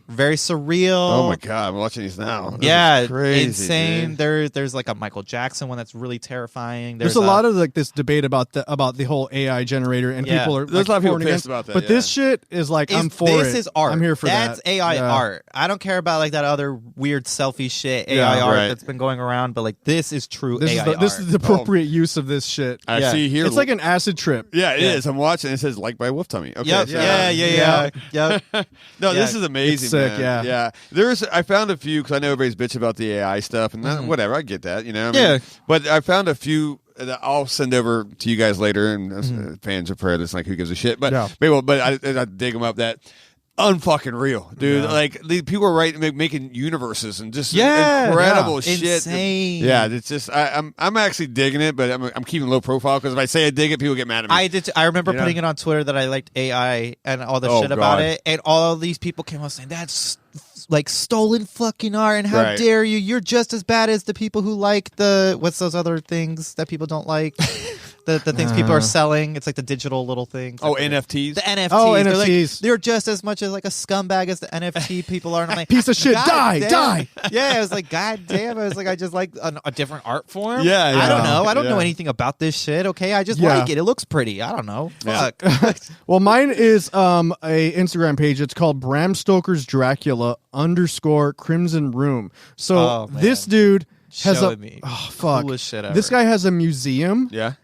Very surreal. Oh my God, I'm watching these now. This is crazy, insane. Dude. There's like a Michael Jackson one that's really terrifying. There's a lot of like this debate about the whole AI generator, and people are there's like, a lot of people for and pissed against. about that. But this shit is like I'm for it. This is art. I'm here for that's that. That's AI art. I don't care about like that other weird selfie shit AI art that's been going around. But like this is true AI art. This is the appropriate use of this shit. I see here. It's like an acid trip. Yeah, it is. I'm watching. It says like by Wolf Tummy. Okay. Yep. Yeah. No, this is amazing. It's sick, man. Yeah. I found a few because I know everybody's bitch about the AI stuff and whatever. I get that, you know. But I found a few that I'll send over to you guys later, and fans of prayer. That's like who gives a shit. But I dig them up that. Unfucking real, dude. Like the people are making universes and just incredible shit. Insane. Yeah, it's just I'm actually digging it, but I'm keeping low profile because if I say I dig it, people get mad at me. I remember putting it on Twitter that I liked AI and all the shit about it, and all these people came out saying that's like stolen fucking art, and how dare you? You're just as bad as the people who like what's those other things that people don't like. The things people are selling, it's like the digital little things. NFTs? The NFTs. Oh, NFTs. They're just as much as like a scumbag as the NFT people are. And I'm like, piece of shit, die. Yeah, I was like, God damn. I was like, I just like a different art form. Yeah. I don't know. I don't know anything about this shit, okay? I just like it. It looks pretty. I don't know. Fuck. Well, mine is a Instagram page. It's called Bram Stoker's Dracula _Crimson Room. So this dude has coolest shit ever. This guy has a museum. Yeah.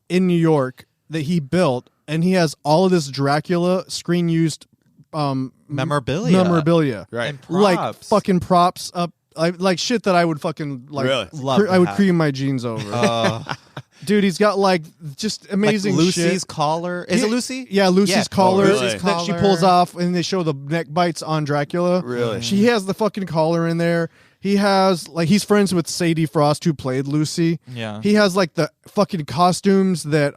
In New York that he built, and he has all of this Dracula screen used memorabilia, right? And like fucking props up, like shit that I would fucking like. Really? I would cream my jeans over. Dude, he's got like just amazing like Lucy's shit. collar. Is it Lucy? Yeah, Lucy's collar really? that she pulls off, and they show the neck bites on Dracula. Really? She has the fucking collar in there. He has like he's friends with Sadie Frost who played Lucy. Yeah. He has like the fucking costumes that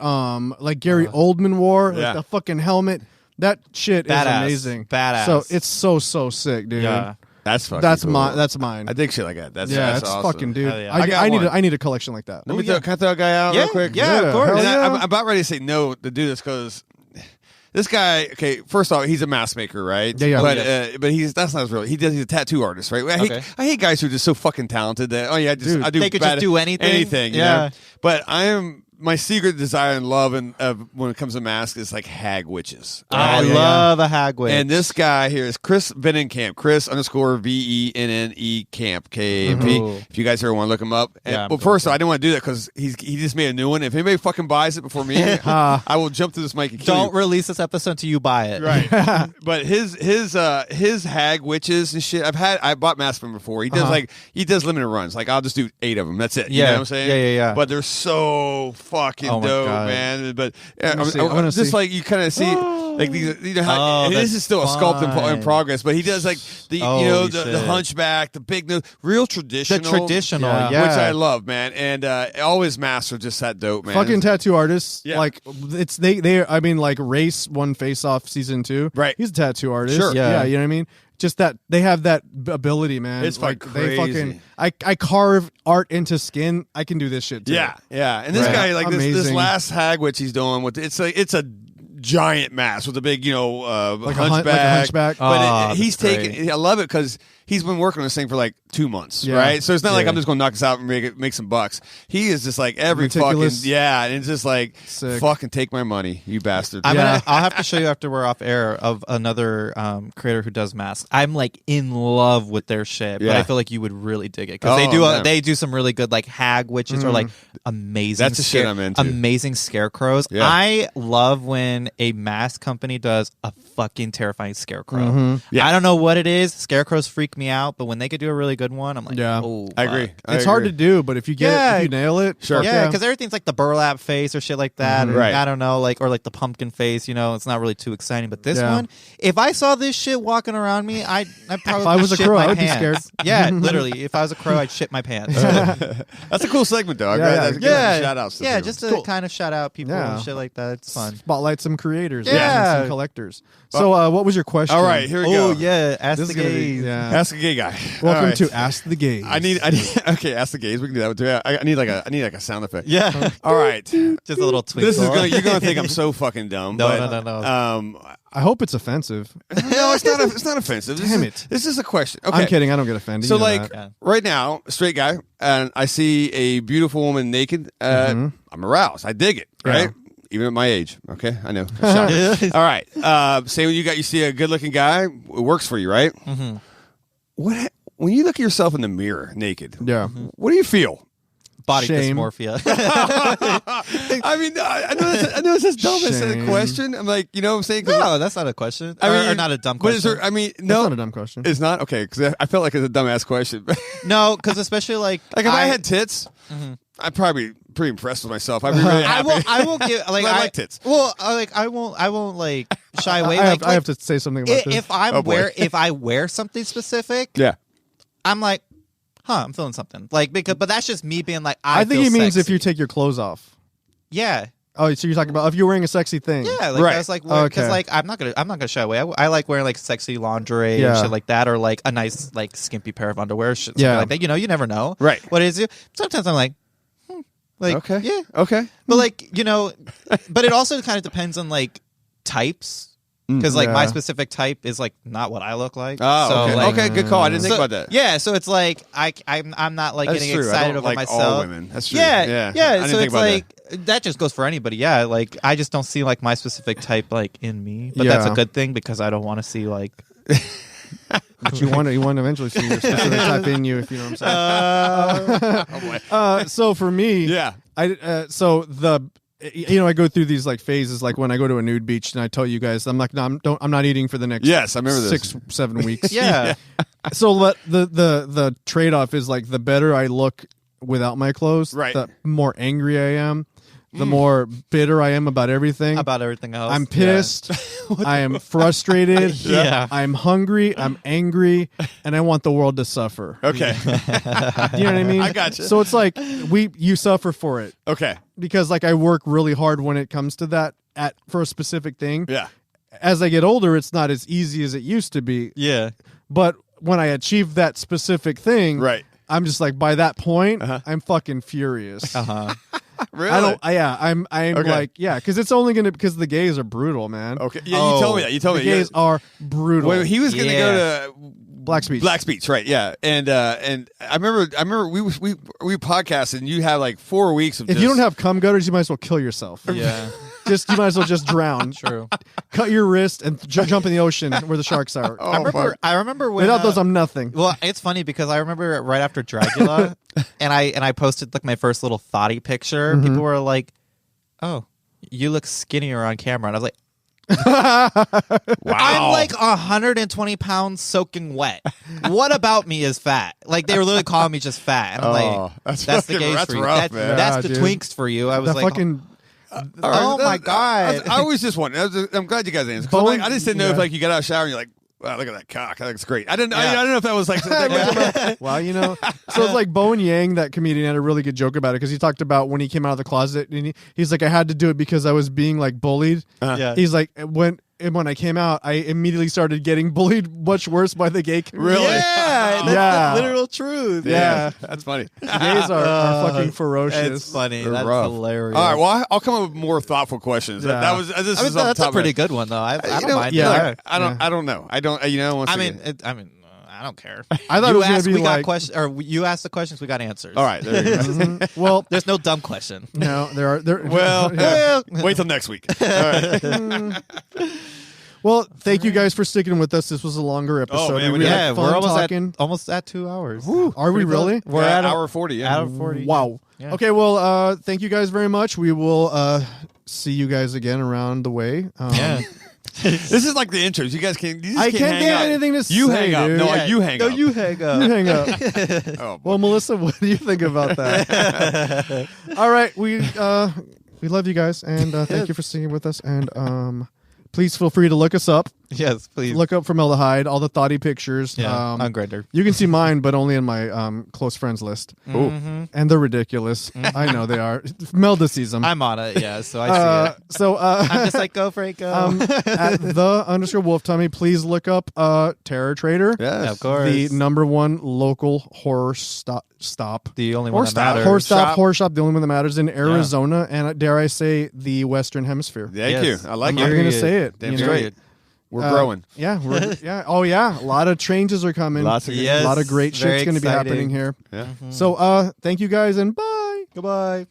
like Gary Oldman wore, like the fucking helmet. That shit is amazing. Badass. So it's so sick, dude. Yeah. That's fucking cool. That's mine. I dig shit like that. That's it's awesome. fucking dude. Yeah. I need a collection like that. Let me can I throw a guy out real quick? Yeah, of course. I'm about ready to say no to do this because this guy, okay, first off, he's a mask maker, right? Yeah. But that's not his real. He's a tattoo artist, right? I hate guys who are just so fucking talented that I do they could just do anything. you know? But I am my secret desire and love and when it comes to masks is like hag witches. I love a hag witch. And this guy here is Chris Venenkamp. Chris _VENNE Camp KAMP. If you guys ever want to look him up. And, well, first, I didn't want to do that because he just made a new one. If anybody fucking buys it before me, I will jump to this mic and kill Don't you. release this episode until you buy it. Right. But his hag witches and shit. I bought masks from him before. He does he does limited runs. Like I'll just do 8 of them. That's it. You know what I'm saying? Yeah. But they're so fucking dope, man. But just like you kind of see like these, you know how this is still a sculpt in progress, but he does like the the hunchback, the big nose, real traditional, which I love, man. And all his masks are just that dope, man. Fucking tattoo artists, like it's they. I mean, like Race won Face Off season 2, right? He's a tattoo artist, sure, yeah. You know what I mean? Just that they have that ability, man. It's like crazy. They fucking I carve art into skin. I can do this shit too. Yeah. And this guy, like this last hag witch he's doing with it's a giant mask with a big, hunchback. But he's taking. I love it because he's been working on this thing for like 2 months, right? So it's not like I'm just going to knock this out and make some bucks. He is just like every meticulous. fucking and it's just like fucking take my money, you bastard. I'll have to show you after we're off air of another creator who does masks. I'm like in love with their shit, but I feel like you would really dig it because they do some really good like hag witches or like amazing. That's the shit I'm into. Amazing scarecrows. Yeah. I love when a mask company does a fucking terrifying scarecrow. I don't know what it is. Scarecrows freak me out, but when they could do a really good one, I'm like, oh, I agree. It's hard to do, but if you get it, if you nail it, sure. Yeah, because everything's like the burlap face or shit like that. Or, I don't know, like or like the pumpkin face. It's not really too exciting. But this one, if I saw this shit walking around me, I'd probably if I was a crow, I would be scared. Yeah, literally. If I was a crow, I'd shit my pants. That's a cool segment, dog. Shout outs. Yeah, just to kind of shout out people and shit like that. It's fun. Spotlight some creators, and some collectors. So, what was your question? All right, here we go. Oh yeah, ask the gays. Ask a gay guy. Welcome to Ask the Gays. I need okay. Ask the gays. We can do that too. I need like a sound effect. Yeah. All right. Just a little twinkle. You're gonna think I'm so fucking dumb. No. I hope it's offensive. No, it's not. It's not offensive. Damn it. This is a question. Okay. I'm kidding. I don't get offended. So right now, straight guy, and I see a beautiful woman naked. I'm aroused. I dig it. Right. Even at my age, okay, I know. All right, say when you see a good-looking guy, it works for you, right? Mm-hmm. When you look at yourself in the mirror naked, what do you feel? Body Shame. dysmorphia. I mean, I know it's as dumb as a question. I'm like, you know what I'm saying? No, that's not a question. Or not a dumb question. No, that's not a dumb question. It's not? Okay, because I felt like it's a dumbass question. No, because especially like if I had tits, I'd probably be pretty impressed with myself. I'd be really happy. I will give like I like tits. Well, I won't like shy away. I have to say something about this. If I wear something specific, I'm like, I'm feeling something. Like but that's just me being like, I think feel he means sexy. if you take your clothes off. Yeah. Oh, so you're talking about if you're wearing a sexy thing? Yeah, like that's like because like I'm not gonna shy away. I like wearing like sexy lingerie and shit like that, or like a nice like skimpy pair of underwear, shit like that. You never know, right? What it is? Sometimes I'm like, okay, yeah, okay, but like but it also kind of depends on like types. Because like my specific type is like not what I look like. Oh, so, okay. Like, Okay, good call. I didn't think about that. Yeah, so it's like I'm not like That's getting true. excited I don't over like myself. all women. That's true. Yeah. I didn't So think it's about like that just goes for anybody. Yeah, like I just don't see like my specific type like in me, but that's a good thing because I don't want to see like. But you want to eventually see your specific type in you, if you know what I'm saying. So for me, I go through these like phases, like when I go to a nude beach and I tell you guys, I'm like, no, I'm not eating for the next I remember this. 6-7 weeks. Yeah. So the trade off is like the better I look without my clothes, the more angry I am. The more bitter I am about everything. About everything else. I'm pissed. I am frustrated. I'm hungry. I'm angry. And I want the world to suffer. Okay. You know what I mean? I got you. So it's like you suffer for it. Okay. Because like I work really hard when it comes to that for a specific thing. Yeah. As I get older, it's not as easy as it used to be. Yeah. But when I achieve that specific thing, I'm just like, by that point, I'm fucking furious. Really? I'm like, because it's only because the gays are brutal, man. Okay. Yeah, you told me that. The gays are brutal. Wait, he was going to go to Black's Beach. Black's Beach, right? Yeah, and I remember we podcasted, and you had like 4 weeks of. If you don't have cum gutters, you might as well kill yourself. Yeah. You might as well just drown. True. Cut your wrist and jump in the ocean where the sharks are. I remember when without those, I'm nothing. Well, it's funny because I remember right after Dracula, and I posted like my first little thoughty picture. Mm-hmm. People were like, "Oh, you look skinnier on camera," and I was like. Wow. I'm like 120 pounds soaking wet. What about me is fat? Like they were literally calling me just fat. And I'm like, that's the gays for you. rough, man. That's the dude. Twinks for you. I was That like, fucking oh my God. I always just wondered. I'm glad you guys answered. 'Cause I just didn't know if like you got out of the shower and you're like, wow, look at that cock. That looks great. I don't know if that was like. Well, so it's like Bowen Yang, that comedian, had a really good joke about it because he talked about when he came out of the closet and he's like, I had to do it because I was being like bullied. Yeah. He's like, when I came out, I immediately started getting bullied much worse by the gay community. Really? Yeah, that's Yeah. the literal truth. Yeah. That's funny. Gays are fucking ferocious. It's funny. They're That's rough. hilarious. All right, well, I'll come up with more thoughtful questions. Yeah. That was. This I mean, is off the that's top a of my pretty head. good one though. I don't know, mind. yeah. it. I don't know. I don't. Once I again. mean, I don't care. I thought it you was gonna asked, be we got like- questions, or you asked the questions, we got answers. All right, there you go. Mhm. Well, There's no dumb question. no, there. Well, yeah. wait till next week. All right. Well, thank you guys for sticking with us. This was a longer episode. man, we we did. had Yeah, fun we're talking. almost at 2 hours. Are we Pretty close. really? We're Yeah, at hour 40. Yeah. out of 40. Wow. Yeah. Okay, well, thank you guys very much. We will see you guys again around the way. Yeah. This is like the intros. You guys can't. You just I can't can't hang get up. anything to You say, hang up. dude. No, Yeah. you hang No, up. you hang up. You hang up. Oh, Well, Melissa, what do you think about that? All right, we love you guys, and thank you for sticking with us. And please feel free to look us up. Yes, please. Look up Formaldehyde, all the thoughty pictures. Yeah, on Grindr. You can see mine, but only in my close friends list. Mhm. And they're ridiculous. I know they are. Melda sees them. I'm on it, yeah, so I see it. So I'm just like, go, Franco. at the _Wolf Tummy, please look up Terror Trader. yes. Of course. The #1 local horror stop. The only one Horse that stop. matters. Horror shop, the only one that matters in Arizona, and dare I say, the Western Hemisphere. Thank Yes. you. I like I'm it. going to Period. say it. Damn you know? straight. We're growing. Yeah, Oh yeah, a lot of changes are coming. Lots of Yes, a lot of great very shit's going to be exciting. happening here. Yeah. So, thank you guys, and bye. Goodbye.